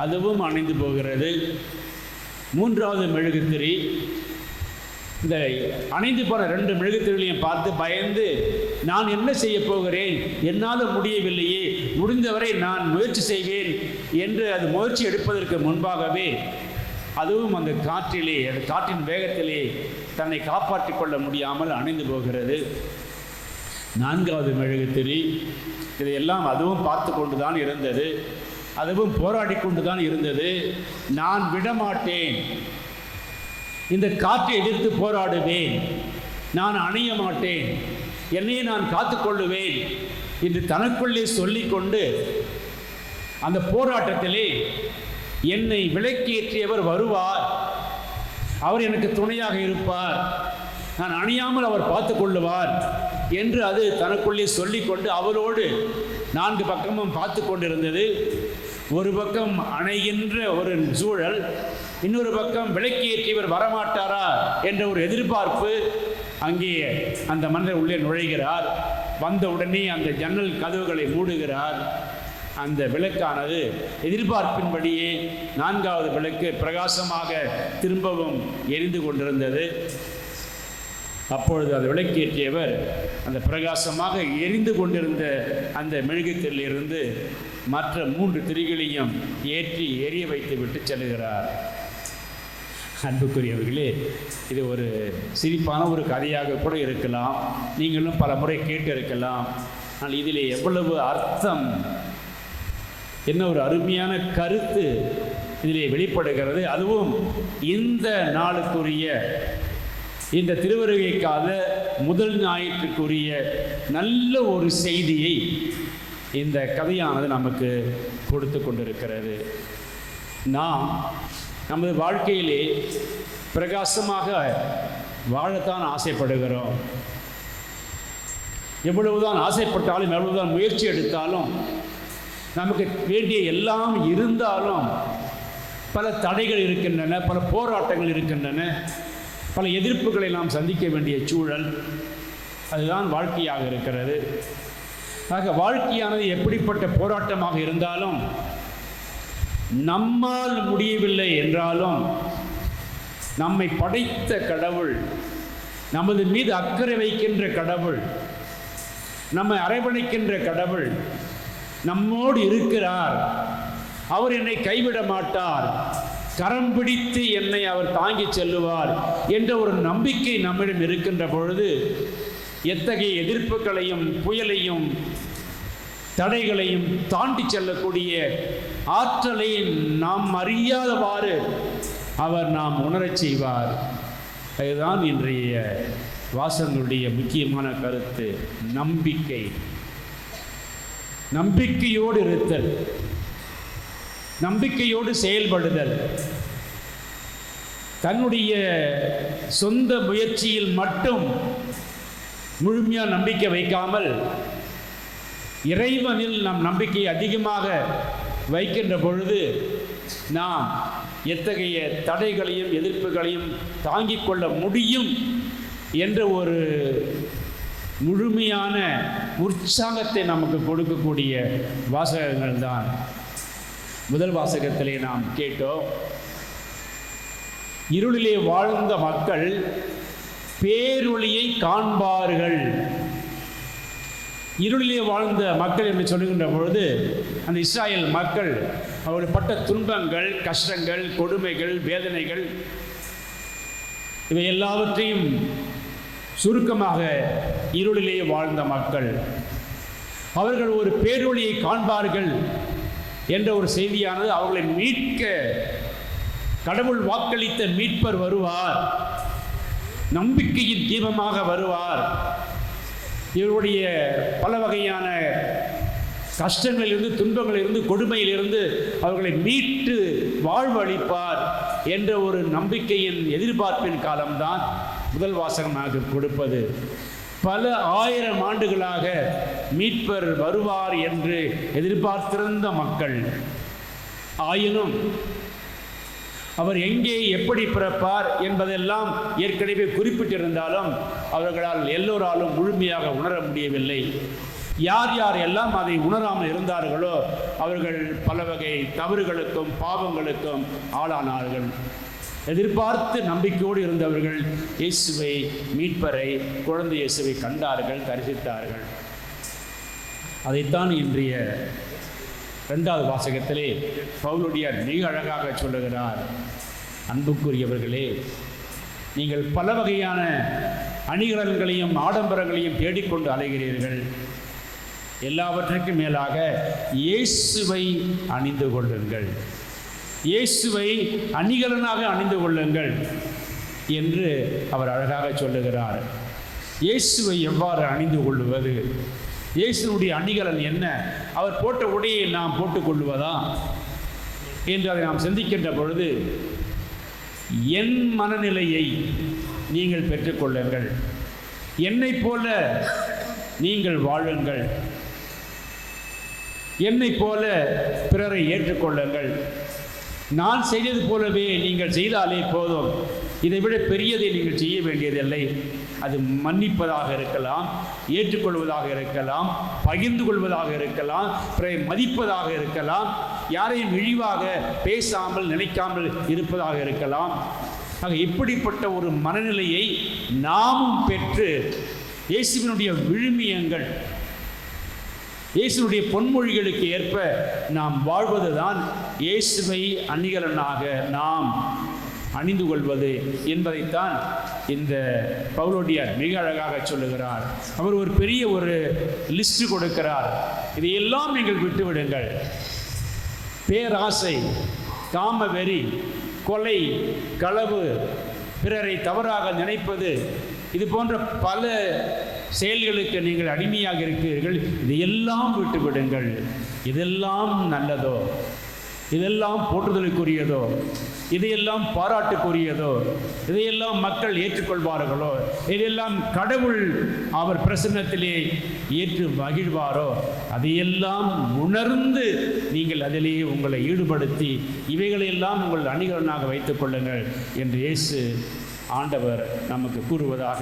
அதுவும் அணைந்து போகிறது. 3வது மெழுகுத்திரி, இந்த அணைந்து போன 2 மெழுகுத்திரிகளையும் பார்த்து பயந்து, நான் என்ன செய்ய போகிறேன், என்னால் முடியவில்லையே, முடிந்தவரை நான் முயற்சி செய்வேன் என்று அது முயற்சி எடுப்பதற்கு முன்பாகவே அதுவும் அந்த காற்றிலே, அந்த காற்றின் வேகத்திலே தன்னை காப்பாற்றிக் கொள்ள முடியாமல் அணைந்து போகிறது. 4வது மெழுகுத்திரி, இதையெல்லாம் அதுவும் பார்த்து கொண்டு தான் இருந்தது. அதுவும் போராடி கொண்டு தான் இருந்தது. நான் விடமாட்டேன், இந்த காற்றை எதிர்த்து போராடுவேன், நான் அணைய மாட்டேன், என்னையே நான் காத்துக்கொள்ளுவேன் என்று தனக்குள்ளே சொல்லிக்கொண்டு அந்த போராட்டத்திலே என்னை விளக்கேற்றியவர் வருவார், அவர் எனக்கு துணையாக இருப்பார், நான் அணியாமல் அவர் பார்த்து கொள்ளுவார் என்று அது தனக்குள்ளே சொல்லிக்கொண்டு அவரோடு 4 பக்கமும் பார்த்து கொண்டிருந்தது. ஒரு பக்கம் அணைகின்ற ஒரு சூழல், இன்னொரு பக்கம் விளக்கேற்றியவர் வரமாட்டாரா என்ற ஒரு எதிர்பார்ப்பு. அங்கே அந்த மனிதர் உள்ளே நுழைகிறார். வந்த உடனே அந்த ஜன்னல் கதவுகளை மூடுகிறார். அந்த விளக்கானது எதிர்பார்ப்பின்படியே 4வது விளக்கு பிரகாசமாக திரும்பவும் எரிந்து கொண்டிருந்தது. அப்பொழுது அந்த விளக்கேற்றியவர் அந்த பிரகாசமாக எரிந்து கொண்டிருந்த அந்த மெழுகுத்திரியிலிருந்து மற்ற 3 திரிகளையும் ஏற்றி எரிய வைத்து விட்டு செல்கிறார். அன்புக்குரியவர்களே, இது ஒரு சிரிப்பான ஒரு கதையாக கூட இருக்கலாம், நீங்களும் பல முறை கேட்டு இருக்கலாம். ஆனால் இதிலே எவ்வளவு அர்த்தம், என்ன ஒரு அருமையான கருத்து இதிலே வெளிப்படுகிறது. அதுவும் இந்த நாளுக்குரிய, இந்த திருவருகைக்கால முதல் ஞாயிற்றுக்குரிய நல்ல ஒரு செய்தியை இந்த கதையானது நமக்கு கொடுத்து கொண்டிருக்கிறது. நாம் நமது வாழ்க்கையிலே பிரகாசமாக வாழத்தான் ஆசைப்படுகிறோம். எவ்வளவுதான் ஆசைப்பட்டாலும், எவ்வளவுதான் முயற்சி எடுத்தாலும், நமக்கு வேண்டிய எல்லாம் இருந்தாலும் பல தடைகள் இருக்கின்றன, பல போராட்டங்கள் இருக்கின்றன, பல எதிர்ப்புகளை நாம் சந்திக்க வேண்டிய சூழல். அதுதான் வாழ்க்கையாக இருக்கிறது. ஆக வாழ்க்கையானது எப்படிப்பட்ட போராட்டமாக இருந்தாலும், நம்மால் முடியவில்லை என்றாலும், நம்மை படைத்த கடவுள், நமது மீது அக்கறை வைக்கின்ற கடவுள், நம்மை அரவணைக்கின்ற கடவுள் நம்மோடு இருக்கிறார். அவர் என்னை கைவிட மாட்டார், கரம் பிடித்து என்னை அவர் தாங்கி செல்லுவார் என்ற ஒரு நம்பிக்கை நம்மிடம் இருக்கின்ற பொழுது, எத்தகைய எதிர்ப்புகளையும் புயலையும் தடைகளையும் தாண்டி செல்லக்கூடிய ஆற்றலை நாம் அறியாதவாறு அவர் நாம் உணரச் செய்வார். அதுதான் இன்றைய வாசகங்களுடைய முக்கியமான கருத்து. நம்பிக்கை. நம்பிக்கையோடு இருத்தல், நம்பிக்கையோடு செயல்படுதல், தன்னுடைய சொந்த முயற்சியில் மட்டும் முழுமையாக நம்பிக்கை வைக்காமல், இறைவனில் நம் நம்பிக்கையை அதிகமாக வைக்கின்ற பொழுது நாம் எத்தகைய தடைகளையும் எதிர்ப்புகளையும் தாங்கிக் கொள்ள முடியும் என்ற ஒரு முழுமையான உற்சாகத்தை நமக்கு கொடுக்கக்கூடிய வாசகங்கள் தான். முதல் வாசகத்திலே நாம் கேட்டோம், இருளிலே வாழ்ந்த மக்கள் பேரொளியை காண்பார்கள். இருளிலே வாழ்ந்த மக்கள் என்று சொல்லுகின்ற பொழுது, அந்த இஸ்ராயேல் மக்கள் அவர்கள் பட்ட துன்பங்கள், கஷ்டங்கள், கொடுமைகள், வேதனைகள், இவை எல்லாவற்றையும் சுருக்கமாக இருளிலே வாழ்ந்த மக்கள். அவர்கள் ஒரு பேரொளியை காண்பார்கள் என்ற ஒரு செய்தியானது அவர்களை மீட்க கடவுள் வாக்களித்த மீட்பர் வருவார், நம்பிக்கையின் தீபமாக வருவார், இவருடைய பல வகையான கஷ்டங்களிலிருந்து, துன்பங்களிலிருந்து, கொடுமையிலிருந்து அவர்களை மீட்டு வாழ்வு அளிப்பார் என்ற ஒரு நம்பிக்கையின் எதிர்பார்ப்பின் காலம்தான் முதல் வாசகம் நமக்கு கொடுப்பது. பல ஆயிரம் ஆண்டுகளாக மீட்பர் வருவார் என்று எதிர்பார்த்திருந்த மக்கள், ஆயினும் அவர் எங்கே எப்படி பிறப்பார் என்பதெல்லாம் ஏற்கனவே குறிப்பிட்டிருந்தாலும் அவர்களால் எல்லோராலும் முழுமையாக உணர முடியவில்லை. யார் யார் எல்லாம் அதை உணராமல் இருந்தார்களோ அவர்கள் பல வகை தவறுகளுக்கும் பாவங்களுக்கும் ஆளானார்கள். எதிர்பார்த்து நம்பிக்கையோடு இருந்தவர்கள் இயேசுவை, மீட்பரை, குழந்தை இயேசுவை கண்டார்கள், தரிசித்தார்கள். அதைத்தான் இன்றைய இரண்டாவது வாசகத்திலே பவுலடியார் மிக அழகாக சொல்லுகிறார். அன்புக்குரியவர்களே, நீங்கள் பல வகையான அணிகலன்களையும் ஆடம்பரங்களையும் தேடிக்கொண்டு அலைகிறீர்கள். எல்லாவற்றுக்கும் மேலாக இயேசுவை அணிந்து கொள்ளுங்கள், இயேசுவை அணிகலனாக அணிந்து கொள்ளுங்கள் என்று அவர் அழகாக சொல்லுகிறார். இயேசுவை எவ்வாறு அணிந்து கொள்ளுவது? இயேசுனுடைய அணிகலன் என்ன? அவர் போட்ட உடையை நாம் போட்டுக்கொள்வதா என்று அதை நாம் சிந்திக்கின்ற பொழுது, என் மனநிலையை நீங்கள் பெற்றுக்கொள்ளுங்கள், என்னைப் போல நீங்கள் வாழுங்கள், என்னைப் போல பிறரை ஏற்றுக்கொள்ளுங்கள், நான் செய்தது போலவே நீங்கள் செய்தாலே போதும், இதைவிட பெரியதை நீங்கள் செய்ய வேண்டியதில்லை. அது மன்னிப்பதாக இருக்கலாம், ஏற்றுக்கொள்வதாக இருக்கலாம், பகிர்ந்து கொள்வதாக இருக்கலாம், பிறரை மதிப்பதாக இருக்கலாம், யாரையும் இழிவாக பேசாமல் நினைக்காமல் இருப்பதாக இருக்கலாம். ஆக இப்படிப்பட்ட ஒரு மனநிலையை நாமும் பெற்று இயேசுவினுடைய விழுமியங்கள், இயேசுனுடைய பொன்மொழிகளுக்கு ஏற்ப நாம் வாழ்வதுதான் இயேசுவை அணிகலனாக நாம் அணிந்து கொள்வது என்பதைத்தான் இந்த பவுலடியார் மிக அழகாக சொல்லுகிறார். அவர் ஒரு பெரிய ஒரு லிஸ்ட் கொடுக்கிறார். இதையெல்லாம் நீங்கள் விட்டுவிடுங்கள். பேராசை, காமவெறி, கொலை, களவு, பிறரை தவறாக நினைப்பது, இது போன்ற பல செயல்களுக்கு நீங்கள் அடிமையாக இருக்கிறீர்கள். இதையெல்லாம் விட்டுவிடுங்கள். இதெல்லாம் நல்லதோ, இதெல்லாம் போற்றுதலுக்குரியதோ, இதையெல்லாம் பாராட்டுக்குரியதோ, இதையெல்லாம் மக்கள் ஏற்றுக்கொள்வார்களோ, இதையெல்லாம் கடவுள் அவர் பிரசன்னத்திலே ஏற்று மகிழ்வாரோ, அதையெல்லாம் உணர்ந்து நீங்கள் அதிலேயே உங்களை ஈடுபடுத்தி இவைகளையெல்லாம் உங்கள் அணிகலனாக வைத்துக் கொள்ளுங்கள் என்று இயேசு ஆண்டவர் நமக்கு கூறுவதாக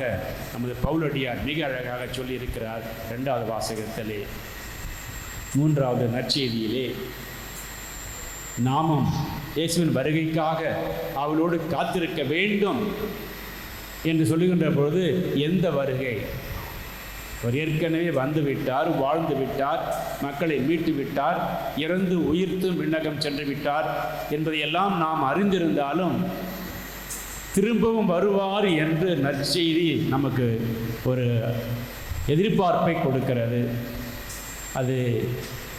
நமது பவுலடியார் மிக அழகாக சொல்லியிருக்கிறார். 2வது வாசகத்திலே 3வது நற்செய்தியிலே நாமும் இயேசுவின் வருகைக்காக அவளோடு காத்திருக்க வேண்டும் என்று சொல்லுகின்ற பொழுது, எந்த வருகை? அவர் ஏற்கனவே வந்து விட்டார், வாழ்ந்து விட்டார், மக்களை மீட்டு விட்டார், இறந்து உயிர்த்தும் விண்ணகம் சென்று விட்டார் என்பதையெல்லாம் நாம் அறிந்திருந்தாலும் திரும்பவும் வருவார் என்று நற்செய்தி நமக்கு ஒரு எதிர்பார்ப்பை கொடுக்கிறது. அது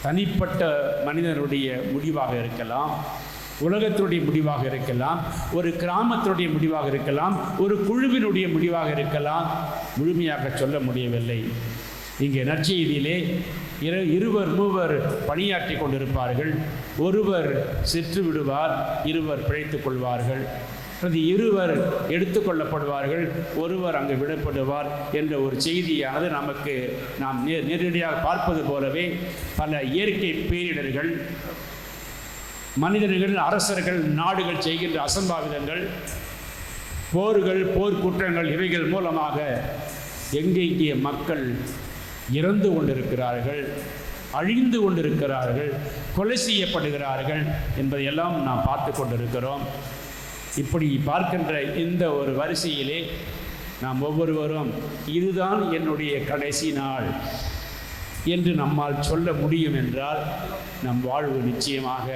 தனிப்பட்ட மனிதனுடைய முடிவாக இருக்கலாம், உலகத்தினுடைய முடிவாக இருக்கலாம், ஒரு கிராமத்தினுடைய முடிவாக இருக்கலாம், ஒரு குழுவினுடைய முடிவாக இருக்கலாம். முழுமையாக சொல்ல முடியவில்லை. இங்கே நற்செய்தியிலே இருவர் மூவர் பணியாற்றி கொண்டிருப்பார்கள். ஒருவர் சென்று விடுவார், இருவர் பிழைத்துக் கொள்வார்கள். அது இருவர் எடுத்துக்கொள்ளப்படுவார்கள், ஒருவர் அங்கு விடப்படுவார் என்ற ஒரு செய்தியானது நமக்கு நாம் நேரடியாக பார்ப்பது போலவே பல இயற்கை பேரிடர்கள், மனிதர்கள், அரசர்கள், நாடுகள் செய்கின்ற அசம்பாவிதங்கள், போர்கள், போர்க்குற்றங்கள் இவைகள் மூலமாக எங்கெங்கே மக்கள் இறந்து கொண்டிருக்கிறார்கள், அழிந்து கொண்டிருக்கிறார்கள், கொலை செய்யப்படுகிறார்கள் என்பதையெல்லாம் நாம் பார்த்து கொண்டிருக்கிறோம். இப்படி பார்க்கின்ற இந்த ஒரு வரிசையிலே நாம் ஒவ்வொருவரும் இதுதான் என்னுடைய கடைசி நாள் என்று நம்மால் சொல்ல முடியும் என்றால் நம் வாழ்வு நிச்சயமாக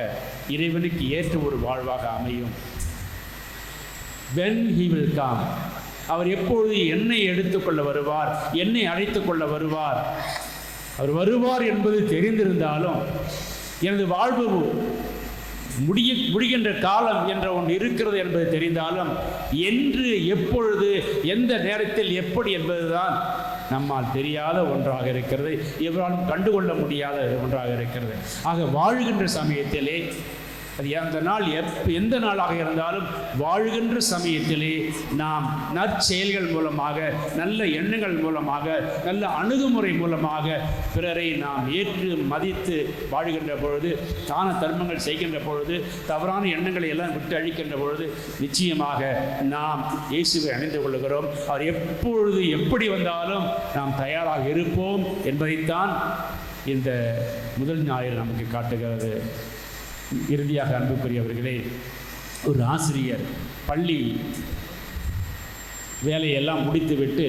இறைவனுக்கு ஏற்ற ஒரு வாழ்வாக அமையும். when he will come, அவர் எப்பொழுது என்னை எடுத்துக்கொள்ள வருவார், என்னை அழைத்து கொள்ள வருவார், அவர் வருவார் என்பது தெரிந்திருந்தாலும் எனது வாழ்வு முடிகின்ற காலம் என்ற ஒன்று இருக்கிறது என்பது தெரிந்தாலும் என்று, எப்பொழுது, எந்த நேரத்தில், எப்படி என்பதுதான் நம்மால் தெரியாத ஒன்றாக இருக்கிறது, எவராலும் கண்டுகொள்ள முடியாத ஒன்றாக இருக்கிறது. ஆக வாழ்கின்ற சமயத்திலே அது அந்த நாள் எந்த நாளாக இருந்தாலும் வாழ்கின்ற சமயத்திலே நாம் நற்செயல்கள் மூலமாக, நல்ல எண்ணங்கள் மூலமாக, நல்ல அணுகுமுறை மூலமாக பிறரை நாம் ஏற்று மதித்து வாழ்கின்ற பொழுது, தான தர்மங்கள் செய்கின்ற பொழுது, தவறான எண்ணங்களை எல்லாம் விட்டு அழிக்கின்ற பொழுது நிச்சயமாக நாம் இயேசுவை அணிந்து கொள்கிறோம். அவர் எப்பொழுது எப்படி வந்தாலும் நாம் தயாராக இருப்போம் என்பதைத்தான் இந்த முதல் ஞாயிறு நமக்கு காட்டுகிறது. இறுதியாக அன்புக்குரியவர்களே, ஒரு ஆசிரியர் பள்ளி வேலையெல்லாம் முடித்துவிட்டு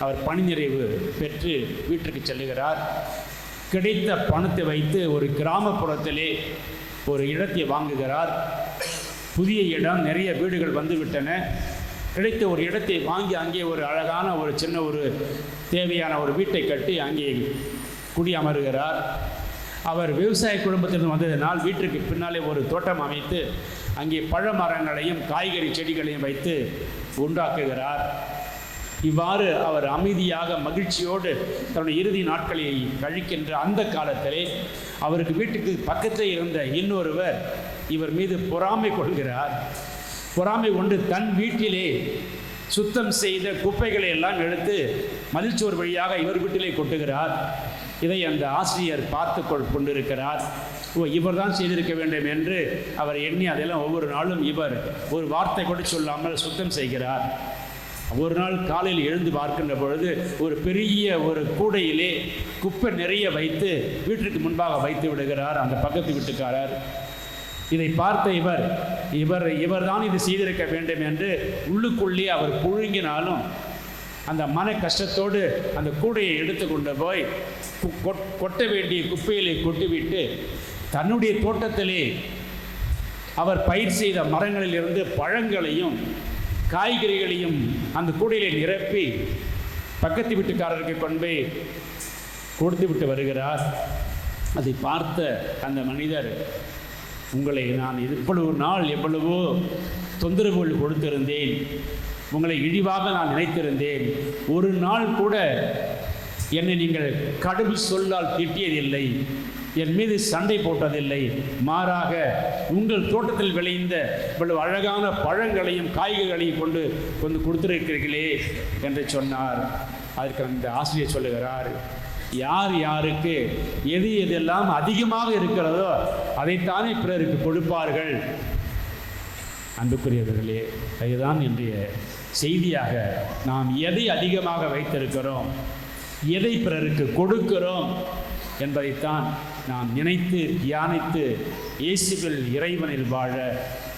அவர் பணி நிறைவு பெற்று வீட்டிற்கு செல்லுகிறார். கிடைத்த பணத்தை வைத்து ஒரு கிராமப்புறத்திலே ஒரு இடத்தை வாங்குகிறார். புதிய இடம், நிறைய வீடுகள் வந்துவிட்டன. கிடைத்த ஒரு இடத்தை வாங்கி அங்கே ஒரு அழகான ஒரு சின்ன ஒரு தேவையான ஒரு வீட்டை கட்டி அங்கே குடியமர்கிறார். அவர் விவசாய குடும்பத்திலிருந்து வந்ததினால் வீட்டிற்கு பின்னாலே ஒரு தோட்டம் அமைத்து அங்கே பழ மரங்களையும் காய்கறி செடிகளையும் வைத்து உண்டாக்குகிறார். இவ்வாறு அவர் அமைதியாக மகிழ்ச்சியோடு தன்னுடைய இறுதி நாட்களை கழிக்கின்ற அந்த காலத்திலே அவருக்கு வீட்டுக்கு பக்கத்தில் இருந்த இன்னொருவர் இவர் மீது பொறாமை கொள்கிறார். பொறாமை கொண்டு தன் வீட்டிலே சுத்தம் செய்த குப்பைகளை எல்லாம் எடுத்து மதில்சுவர் வழியாக இவர் வீட்டிலே கொட்டுகிறார். இதை அந்த ஆசிரியர் பார்த்து கொண்டிருக்கிறார். இவர் தான் செய்திருக்க வேண்டும் என்று அவர் எண்ணி அதெல்லாம் ஒவ்வொரு நாளும் இவர் ஒரு வார்த்தை கூட சொல்லாமல் சுத்தம் செய்கிறார். ஒரு நாள் காலையில் எழுந்து பார்க்கின்ற பொழுது ஒரு பெரிய ஒரு கூடையிலே குப்பை நிறைய வைத்து வீட்டிற்கு முன்பாக வைத்து விடுகிறார் அந்த பக்கத்து வீட்டுக்காரர். இதை பார்த்த இவர் தான் இது செய்திருக்க வேண்டும் என்று உள்ளுக்குள்ளே அவர் புழுங்கினாலும் அந்த மன கஷ்டத்தோடு அந்த கூடையை எடுத்து கொண்டு போய் கொட்ட வேண்டிய குப்பையிலே கொட்டிவிட்டு தன்னுடைய தோட்டத்திலே அவர் பயிர் செய்த மரங்களிலிருந்து பழங்களையும் காய்கறிகளையும் அந்த கூடையிலே நிரப்பி பக்கத்து வீட்டுக்காரருக்கு கொண்டு போய் கொடுத்து விட்டு வருகிறார். அதை பார்த்த அந்த மனிதர், உங்களை நான் இவ்வளவு நாள் எவ்வளவோ தொந்தரவுகள் கொடுத்திருந்தேன், உங்களை இழிவாக நான் நினைத்திருந்தேன், ஒரு நாள் கூட என்னை நீங்கள் கடும் சொல்லால் திட்டியதில்லை, என் மீது சண்டை போட்டதில்லை, மாறாக உங்கள் தோட்டத்தில் விளைந்த இவ்வளவு அழகான பழங்களையும் காய்கறிகளையும் கொண்டு கொடுத்திருக்கிறீர்களே என்று சொன்னார். அதற்கு அந்த ஆசிரியர் சொல்லுகிறார், யார் யாருக்கு எது எதெல்லாம் அதிகமாக இருக்கிறதோ அதைத்தானே பிறருக்கு கொடுப்பார்கள். அன்புக்குரியவர்களே, அதுதான் இன்றைய செய்தியாக நாம் எதை அதிகமாக வைத்திருக்கிறோம், எதை பிறருக்கு கொடுக்கிறோம் என்பதைத்தான் நாம் நினைத்து தியானித்து இயேசுவில் இறைவனில் வாழ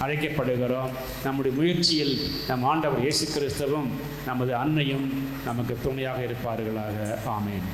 அழைக்கப்படுகிறோம். நம்முடைய முயற்சியில் நம் ஆண்டவர் இயேசு கிறிஸ்துவும் நமது அன்னையும் நமக்கு துணையாக இருப்பார்களாக. ஆமேன்.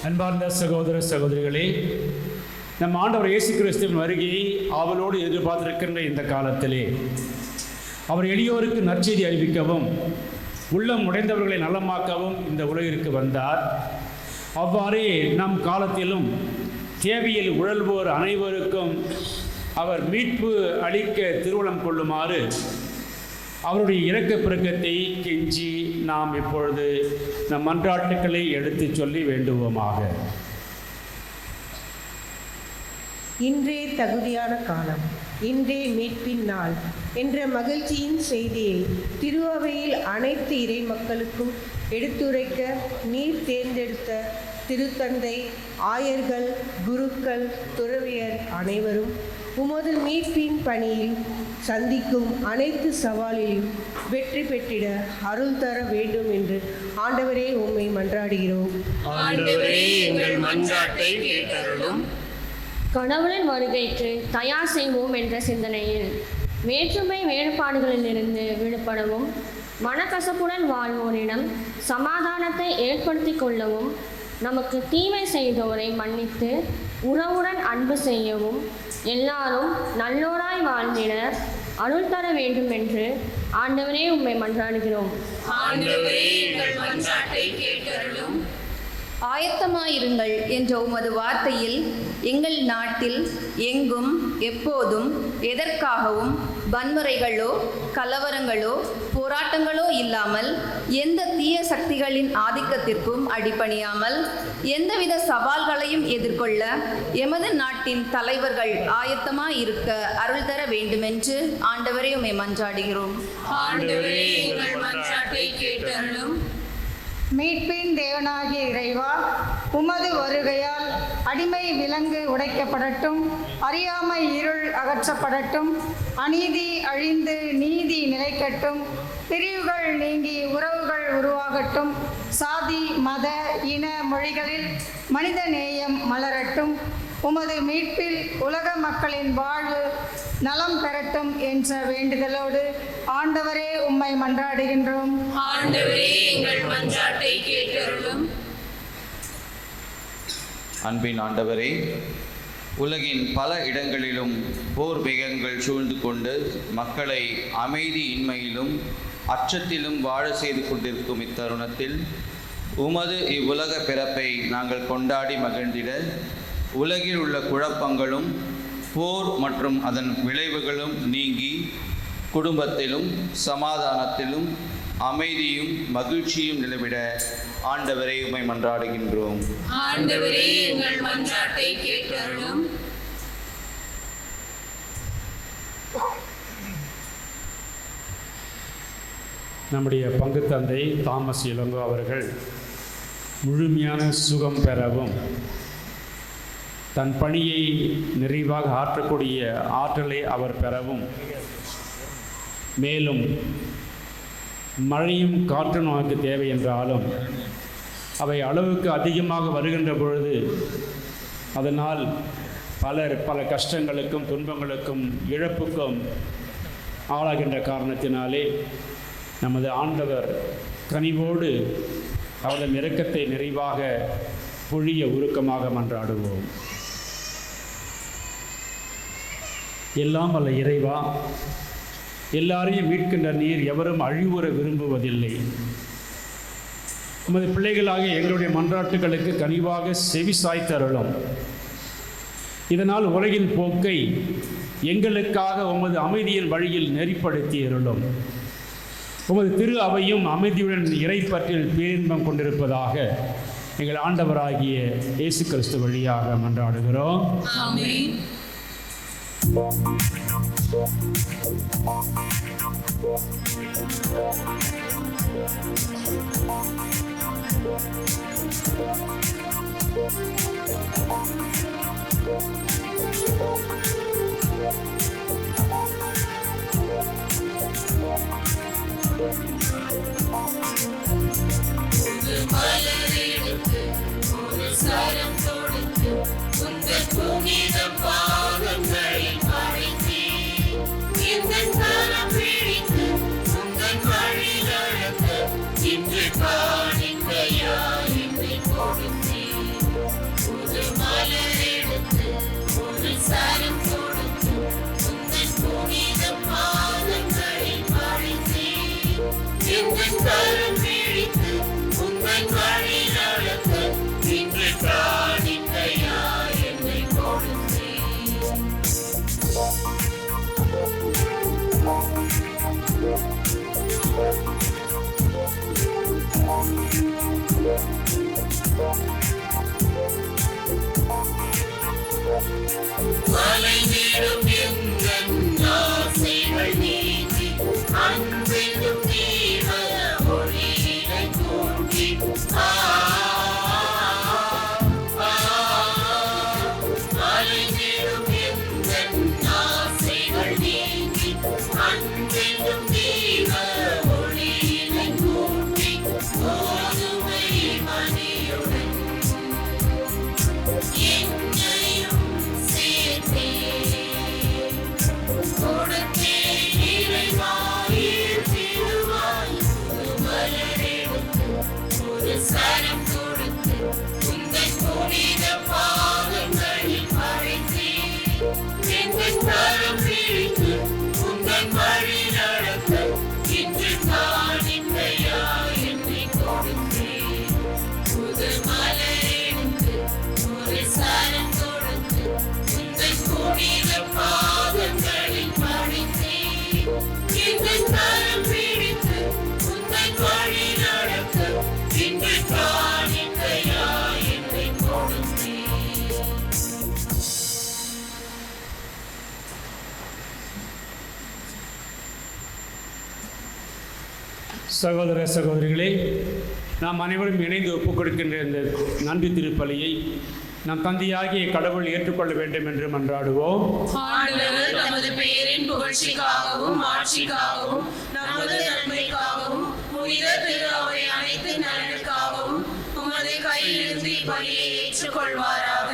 அன்பார்ந்த சகோதர சகோதரிகளே, நம் ஆண்டவர் இயேசு கிறிஸ்துவின் வருகையை ஆவலோடு எதிர்பார்த்திருக்கின்ற இந்த காலத்திலே அவர் எளியோருக்கு நற்செய்தி அறிவிக்கவும் உள்ளம் உடைந்தவர்களை நலமாக்கவும் இந்த உலகிற்கு வந்தார். அவ்வாறே நம் காலத்திலும் தேவையில் உழல்வோர் அனைவருக்கும் அவர் மீட்பு அளிக்க திருவுளம் கொள்ளுமாறு அவருடைய இரக்க பிறக்கத்தை கெஞ்சி நாம் இப்பொழுது நம் மன்றாட்டுக்களை எடுத்து சொல்லி வேண்டுவோமாக. இன்றே தகுதியான காலம், இன்றே மீட்பின் நாள் என்ற மகிழ்ச்சியின் செய்தியை திருஅவையில் அனைத்து இறை மக்களுக்கும் எடுத்துரைக்க நீர் தேர்ந்தெடுத்த திருத்தந்தை, ஆயர்கள், குருக்கள், துறவியர் அனைவரும் உமது மீட்பின் பணியில் சந்திக்கும் அனைத்து சவாலிலும் வெற்றி பெற்றிட அருள் தர வேண்டும் என்று ஆண்டவரே உம்மை மன்றாடுகிறோம். ஆண்டவரே, எங்கள் மன்றாட்டை கேட்டருளும். கடவுளின் வருகைக்கு தயார் செய்வோம் என்ற சிந்தனையில் வேற்றுமை வேறுபாடுகளிலிருந்து விடுபடவும் மனக்கசப்புடன் வாழ்வோரிடம் சமாதானத்தை ஏற்படுத்தி கொள்ளவும் நமக்கு தீமை செய்தோரை மன்னித்து உறவுடன் அன்பு செய்யவும் எல்லாரும் நல்லோராய் வாழ்ந்திட அருள் தர வேண்டும் என்று ஆண்டவரே உம்மை மன்றாடுகிறோம். ஆண்டவரே, எங்கள் மன்றாட்டை கேட்டருளும். ஆயத்தமாயிருங்கள் என்ற உமது வார்த்தையில் எங்கள் நாட்டில் எங்கும் எப்போதும் எதற்காகவும் வன்முறைகளோ கலவரங்களோ போராட்டங்களோ இல்லாமல் எந்த தீய சக்திகளின் ஆதிக்கத்திற்கும் அடிபணியாமல் எந்தவித சவால்களையும் எதிர்கொள்ள எமது நாட்டின் தலைவர்கள் ஆயத்தமாயிருக்க அருள் தர வேண்டுமென்று ஆண்டவரே உம்மை மன்றாடுகிறோம். ஆண்டவரே, எங்கள் மன்றாட்டை கேட்டருளும். மீட்பின் தேவனாகிய இறைவா, உமது வருகையால் அடிமை விலங்கு உடைக்கப்படட்டும், அறியாமை இருள் அகற்றப்படட்டும், அநீதி அழிந்து நீதி நிலைக்கட்டும், பிரிவுகள் நீங்கி உறவுகள் உருவாகட்டும், சாதி மத இன மொழிகளில் மனித நேயம் மலரட்டும், உமது மீட்பில் உலக மக்களின் வாழ்வு நலம் பெறட்டும் என்ற வேண்டுதலோடு ஆண்டவரே உம்மை மன்றாடுகின்றோம். ஆண்டவரே எங்கள் மன்றாட்டை கேட்டருளும். அன்பின் ஆண்டவரே, உலகின் பல இடங்களிலும் போர் வேகங்கள் சூழ்ந்து கொண்டு மக்களை அமைதியின்மையிலும் அச்சத்திலும் வாழ செய்து கொண்டிருக்கும் இத்தருணத்தில் உமது இவ்வுலக பிறப்பை நாங்கள் கொண்டாடி மகிழ்ந்திட உலகில் உள்ள குழப்பங்களும் போர் மற்றும் அதன் விளைவுகளும் நீங்கி குடும்பத்திலும் சமாதானத்திலும் அமைதியும் மகிழ்ச்சியும் நிலவிட ஆண்டவரே உம்மை மன்றாடுகின்றோம். ஆண்டவரே எங்கள் மன்றாட்டை கேட்டருளும். நம்முடைய பங்கு தந்தை தாமஸ் இளங்கோ அவர்கள் முழுமையான சுகம் பெறவும் தன் பணியை நிறைவாக ஆற்றக்கூடிய ஆற்றலை அவர் பெறவும், மேலும் மழையும் காற்றும் நமக்கு தேவை என்றாலும் அவை அளவுக்கு அதிகமாக வருகின்ற பொழுது அதனால் பல கஷ்டங்களுக்கும் துன்பங்களுக்கும் இழப்புக்கும் ஆளாகின்ற காரணத்தினாலே நமது ஆண்டவர் கனிவோடு அவரது இரக்கத்தை நிறைவாக பொழிய உருக்கமாக மன்றாடுவோம். எல்லாம் வல்ல இறைவா, எல்லாரையும் மீட்கின்ற நீர் எவரும் அழிவுற விரும்புவதில்லை. உமது பிள்ளைகளாகிய எங்களுடைய மன்றாட்டுகளுக்கு கனிவாக செவி சாய்த்தருளும். இதனால் உலகின் போக்கை எங்களுக்காக உமது அமைதியின் வழியில் நெறிப்படுத்தி அருளும். உமது திரு அவையும் அமைதியுடன் இறைப்பற்றில் பேரின்பம் கொண்டிருப்பதாக எங்கள் ஆண்டவராகிய இயேசு கிறிஸ்து வழியாக மன்றாடுகிறோம். ஆமென். மலரெடுத்து ஒரு சரம் தொடுத்து உங்கள் புனித பாதங்களை படைத்தே எங்கள் கரம் பிடித்து உங்கள் வழி நடத்த இன்று காணிக்கையாய் என்னை கொடுத்தே. ஒரு மலரெடுத்து ஒரு சரம் தொடுத்து உங்கள் புனித பாதங்களை படைத்தே எங்கள் கரம் பிடித்து உங்கள் வழி நடத்த இன்று காணிக்கையாய் என்னை கொடுத்தே. மலைவிடும் எங்கள் ஆசைகள் நீங்கி அன்பிலும் தீவன ஒளியினை தூண்டி மலைவிடும் எங்கள் ஆசைகள் நீங்கி அன்பிலும் தீவன ஒளியினை தூண்டி கோதுமை மணியுடன் என்னையும் சேர்த்தே கொடுத்தே இறைவாயில் திருவாய் மலரெடுத்து ஒரு சரம் கொடுத்து உங்கள் புனித பாதங்களில் படைத்தே எங்கள் கரம் பிடித்து உங்கள் வழி நடத்த இன்று காணிக்கையாய் என்னை கொடுத்தே. புது மலரெடுத்து ஒரு சரம் கொடுத்து உங்கள் புனித பாதங்களில் படைத்தே எங்கள் கரம் பிடித்து உங்கள் வழி நடத்த இன்று காணிக்கையாய் என்னை கொடுத்தே. சகோதர சகோதரிகளே, நாம் அனைவரும் இணைந்து ஒப்புக் கொடுக்கின்ற இந்த நன்றி திருப்பலியை நம் தந்தையாகிய கடவுள் ஏற்றுக்கொள்ள வேண்டும் என்று மன்றாடுவோம். ஆண்டவர் தமது பெயரின் புகழ்ச்சிக்காகவும் ஆட்சிக்காகவும் நமது நன்மைக்காகவும் புனித திரு அவை அனைத்து நலனுக்காகவும் உமது கையிலிருந்து இப்பலியை ஏற்றுக்கொள்வாராக.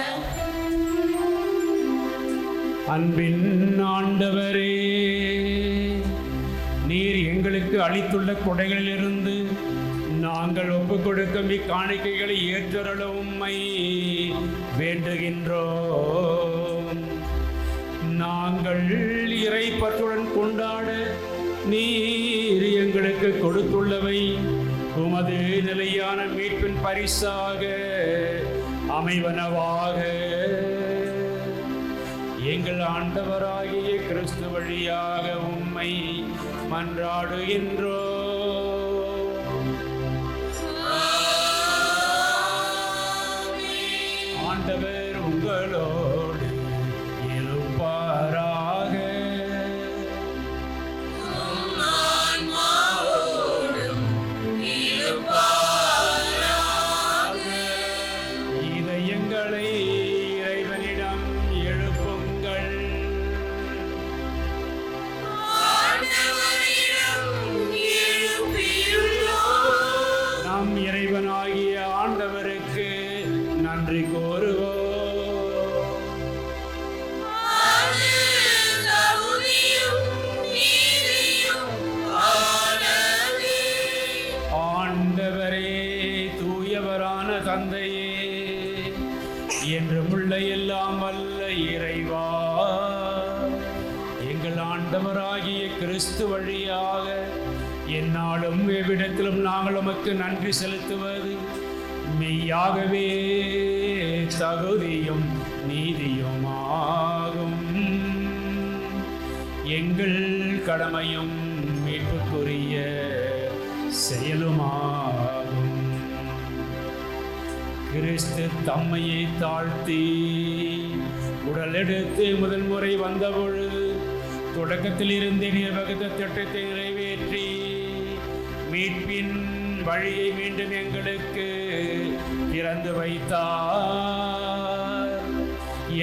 அன்பின் ஆண்டவரே, நீர் எங்களுக்கு அளித்துள்ள கொடைகளிலிருந்து நாங்கள் ஒப்புக் கொடுக்கும் இக்காணிக்கைகளை ஏற்றருள உம்மை வேண்டுகின்றோம். நாங்கள் இறை பற்றுடன் கொண்டாட நீர் எங்களுக்கு கொடுத்துள்ளவை உமது நிலையான மீட்பின் பரிசாக அமைவனவாக. எங்கள் ஆண்டவராகிய கிறிஸ்து வழியாக உம்மை மன்றாடுகின்றோம். ஆண்டவர் உங்களோடு இருப்பாராக. இதயங்களை இறைவனிடம் எழுப்புங்கள். நம் இறைவனாகிய ஆண்டவருக்கு நன்றி கூறுவோம். ஆண்டவரே, தூயவரான தந்தையே, என்றுமுள்ள எல்லாம் வல்ல இறைவா, எங்கள் ஆண்டவராகிய கிறிஸ்து வழியாக எந்நாளும் எவ்விடத்திலும் நாங்கள் உமக்கு நன்றி செலுத்துவது மெய்யாகவே தகுதியும் நீதியுமாகும். எங்கள் கடமையும் மீட்புக்குரிய செயலுமாகும். கிறிஸ்து தம்மையை தாழ்த்தி உடல் எடுத்து முதல் முறை வந்த பொழுது தொடக்கத்தில் இருந்தே நிர்வகித்த திட்டத்தை நிறைவேற்றி மீட்பின் வழியை மீண்டும் எங்களுக்கு திறந்து வைத்தார்.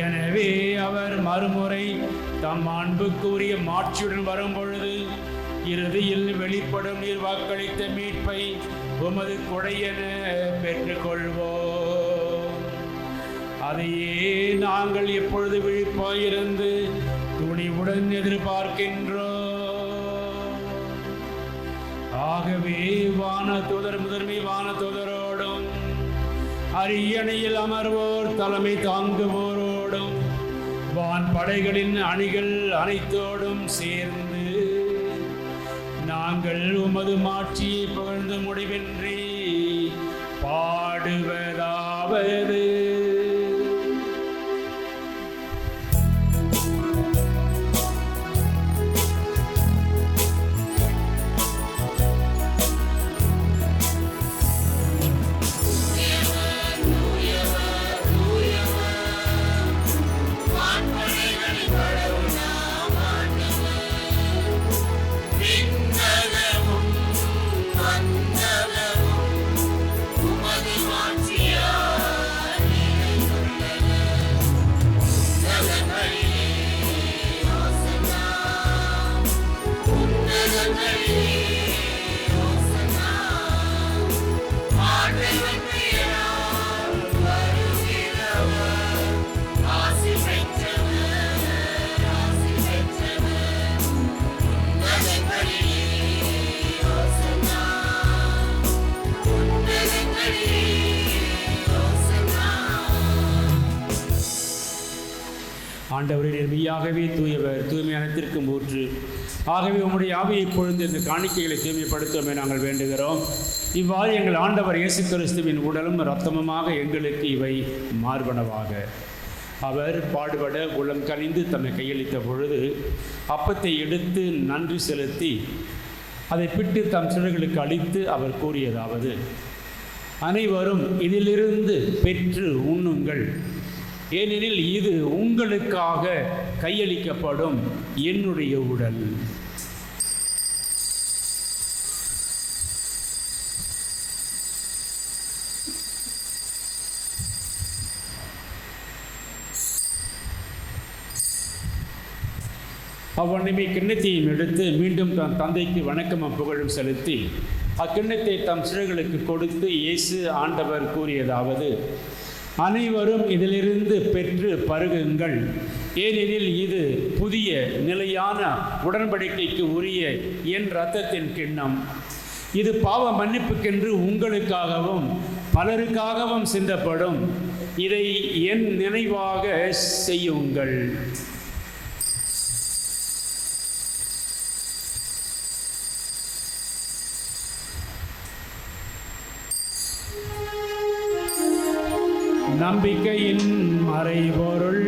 எனவே அவர் மறுமுறை தம் அன்புக்குரிய மாட்சியுடன் வரும் பொழுது இறுதியில் வெளிப்படும் நீர் வாக்களித்த மீட்பை உமது கொடையென பெற்றுக்கொள்வோம். அதையே நாங்கள் எப்பொழுது விழிப்பாயிருந்து துணிவுடன் எதிர்பார்க்கின்றோம். ஆகவே வானதூதர் முதன்மை வானதூதரோடும் அரியணையில் அமர்வோர் தலைமை தாங்குவோரோடும் வான் படைகளின் அணிகள் அனைத்தோடும் சேர்ந்து நாங்கள் உமது மாட்சியை புகழ்ந்து முடிவின்றி பாடுவதாவது. ஆண்டவரே, மெய்யாகவே தூயவர், தூய்மையானத்திற்கு ஊற்று. ஆகவே உம்முடைய ஆவியை பொழுது இந்த காணிக்கைகளை தூய்மைப்படுத்துவோமே நாங்கள் வேண்டுகிறோம். இவ்வாறு எங்கள் ஆண்டவர் இயேசு கிறிஸ்துவின் உடலும் இரத்தமுமாக எங்களுக்கு இவை மார்பனவாக. அவர் பாடுபட உளம் கனிந்து தம்மை கையளித்த பொழுது அப்பத்தை எடுத்து நன்றி செலுத்தி அதை பிட்டு தம் சிறுகளுக்கு அளித்து அவர் கூறியதாவது: அனைவரும் இதிலிருந்து பெற்று உண்ணுங்கள், ஏனெனில் இது உங்களுக்காக கையளிக்கப்படும் என்னுடைய உடல். அவ்வண்ணமே கிண்ணத்தையும் எடுத்து மீண்டும் தன் தந்தைக்கு வணக்கமும் புகழும் செலுத்தி அக்கிண்ணத்தை தம் சிறுகளுக்கு கொடுத்து இயேசு ஆண்டவர் கூறியதாவது: அனைவரும் இதிலிருந்து பெற்று பருகுங்கள், ஏனெனில் இது புதிய நிலையான உடன்படிக்கைக்கு உரிய என் இரத்தத்தின் கிண்ணம். இது பாவ மன்னிப்புக்கென்று உங்களுக்காகவும் பலருக்காகவும் சிந்தப்படும். இதை என் நினைவாக செய்யுங்கள். நம்பிக்கையின் மறைபொருள்.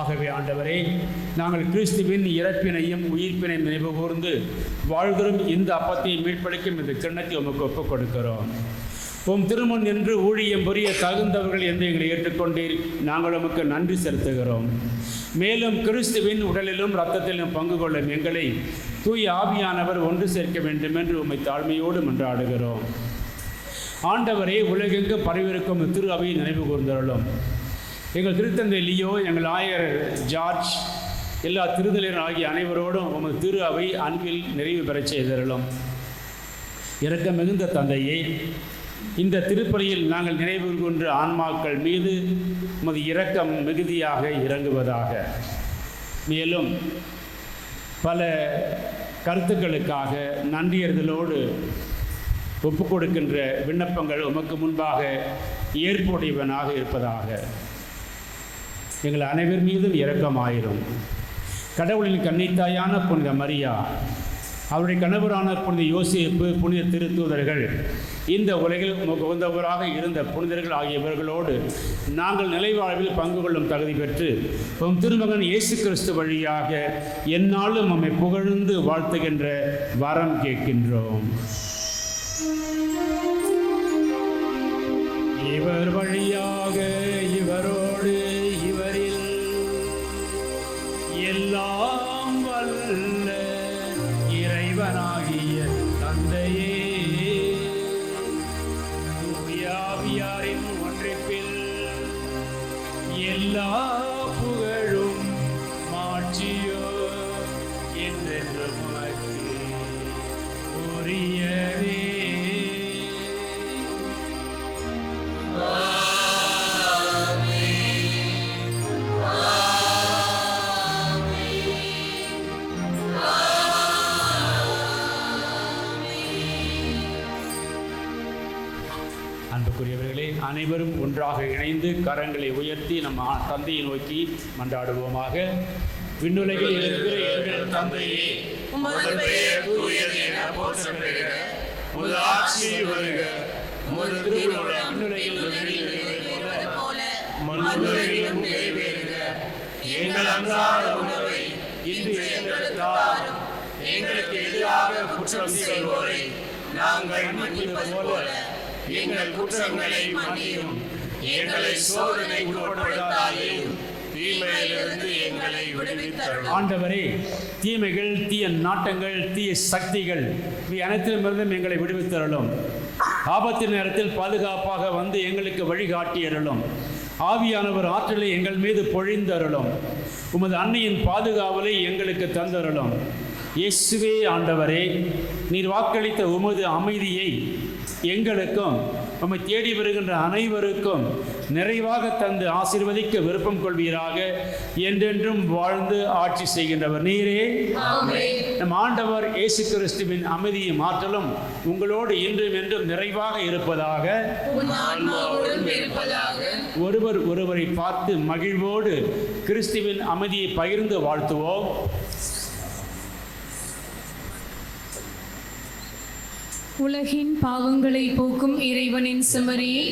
ஆகவே ஆண்டவரே, நாங்கள் கிறிஸ்துவின் இறப்பினையும் உயிர்ப்பினையும் நினைவு கூர்ந்து வாழ்தரும் இந்த அப்பத்தை மீட்பளிக்கும் இந்த கிண்ணத்தை உமக்கு ஒப்புக் கொடுக்கிறோம். உம் திருமண் என்று ஊழியம் புரிய தகுந்தவர்கள் என்று எங்களை ஏற்றுக்கொண்டீர். நாங்கள் உமக்கு நன்றி செலுத்துகிறோம். மேலும் கிறிஸ்துவின் உடலிலும் இரத்தத்திலும் பங்கு கொள்ளும் எங்களை தூய ஆவியானவர் ஒன்று சேர்க்க வேண்டும் என்று உம்மை தாழ்மையோடு மன்றாடுகிறோம். ஆண்டவரே, உலகெங்கு பரவிருக்கும் திரு அவையை நினைவு கூர்ந்தருளும். எங்கள் திருத்தந்தை லியோ, எங்கள் ஆயர் ஜார்ஜ், எல்லா திருதலர் ஆகிய அனைவரோடும் உமது திரு அவை அன்பில் நிறைவு பெறச் செய்தருளும். இரக்க மிகுந்த தந்தையே, இந்த திருப்பலியில் நாங்கள் நினைவு கொன்ற ஆன்மாக்கள் மீது உமது இரக்கம் மிகுதியாக இறங்குவதாக. மேலும் பல கருத்துக்களுக்காக நன்றியறிதலோடு ஒப்புக் கொடுக்கின்ற விண்ணப்பங்கள் உமக்கு முன்பாக ஏற்புடையவனாக இருப்பதாக. எங்கள் அனைவர் மீதும் இரக்கமாயிரும். கடவுளின் கன்னித்தாயான புனித மரியா, அவருடைய கணவரான புனித யோசேப்பு, புனித திருத்தூதர்கள், இந்த உலகில் உகந்தவராக இருந்த புனிதர்கள் ஆகியவர்களோடு நாங்கள் நிலைவாழ்வில் பங்கு கொள்ளும் தகுதி பெற்று உம் திருமகன் இயேசு கிறிஸ்து வழியாக எந்நாளும் நம்மை புகழ்ந்து வாழ்த்துகின்ற வரம் கேட்கின்றோம். இவர் வழியாக, இவரோடு, இவரில் எல்லாம் வல்ல இறைவனாகிய தந்தையே, தூய ஆவியாரின் ஒன்றிப்பில் எல்லா புகழும் மாட்சியோ என்றென்றும் உரியவே. அன்புக்குரியவர்களே, அனைவரும் ஒன்றாக இணைந்து கரங்களை உயர்த்தி நம்ம தந்தையை நோக்கி மன்றாடுவோமாக. விண்ணுலகில் இருக்கிற எங்கள் தந்தையே, உமது பெயர் தூயது என போற்ற பெறுக. உமது ஆட்சி வருக. உமது திருவுளம் விண்ணுலகில் நிறைவேறுவது போல மண்ணுலகிலும் நிறைவேறுக. எங்கள் அன்றாட உணவை இன்று எங்களுக்கு தாரும். எங்களுக்கு எதிராக குற்றம் செய்வோரை நாங்கள் மன்னிப்பது போல எங்கள் குற்றங்களை மன்னியும். எங்களை சோதனைக்கு உட்படுத்தாதேயும், தீமையிலிருந்து எங்களை விடுவித்தருளும். ஆண்டவரே, தீமைகள், தீய நாட்டங்கள், தீய சக்திகள் இவை அனைத்திலுமிருந்தும் எங்களை விடுவித்தருளும். ஆபத்தின் நேரத்தில் பாதுகாப்பாக வந்து எங்களுக்கு வழிகாட்டியருளும். ஆவியானவர் ஆற்றலை எங்கள் மீது பொழிந்தருளும். உமது அன்னையின் பாதுகாவலை எங்களுக்கு தந்தருளும். இயேசுவே ஆண்டவரே, நீர் வாக்களித்த உமது அமைதியை எங்களுக்கும் உம்மை தேடி வருகின்ற அனைவருக்கும் நிறைவாக தந்து ஆசீர்வதிக்க விருப்பம் கொள்வீராக. என்றென்றும் வாழ்ந்து ஆட்சி செய்கின்றவர் நீரே. நம் ஆண்டவர் இயேசு கிறிஸ்துவின் அமைதியும் ஆற்றலும் உங்களோடு இன்றும் என்றும் நிறைவாக இருப்பதாக. ஒருவர் ஒருவரை பார்த்து மகிழ்வோடு கிறிஸ்துவின் அமைதியை பகிர்ந்து வாழ்த்துவோம். உலகின் பாவங்களை போக்கும் இறைவனின் செம்மறியே,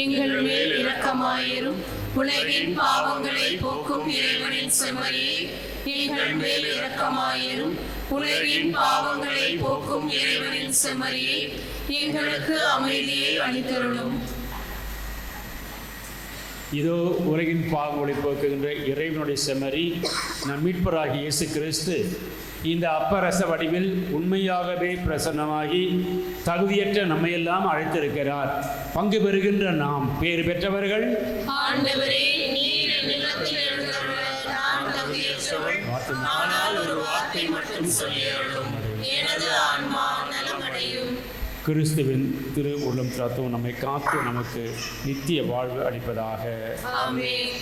எங்கள் மேல் இரக்கமாயிரும். உலகின் பாவங்களை போக்கும் இறைவனின் செம்மறியே, எங்கள் மேல் இரக்கமாயிரும். உலகின் பாவங்களை போக்கும் இறைவனின் செம்மறியே, எங்களுக்கு அமைதியை அளித்தருளும். இதோ உலகின் பாவங்களை போக்குகின்ற இறைவனுடைய செம்மறி, நம் மீட்பராகிய இயேசு கிறிஸ்து இந்த அப்பரச வடிவில் உண்மையாகவே பிரசன்னமாகி தகுதியற்ற நம்மையெல்லாம் அழைத்திருக்கிறார். பங்கு பெறுகின்ற நாம் பேறு பெற்றவர்கள். ஆண்டவரே, நீர் நிலத்தில் எழுந்தருள நான் தகுதியற்றவள். ஆனால் ஒரு வார்த்தை மட்டும் சொல்லியருளும், எனது ஆன்மா நலமடையும். கிறிஸ்துவின் திரு உள்ளம் தத்துவம் நம்மை காத்து நமக்கு நித்திய வாழ்வு அளிப்பதாக. ஆமென்.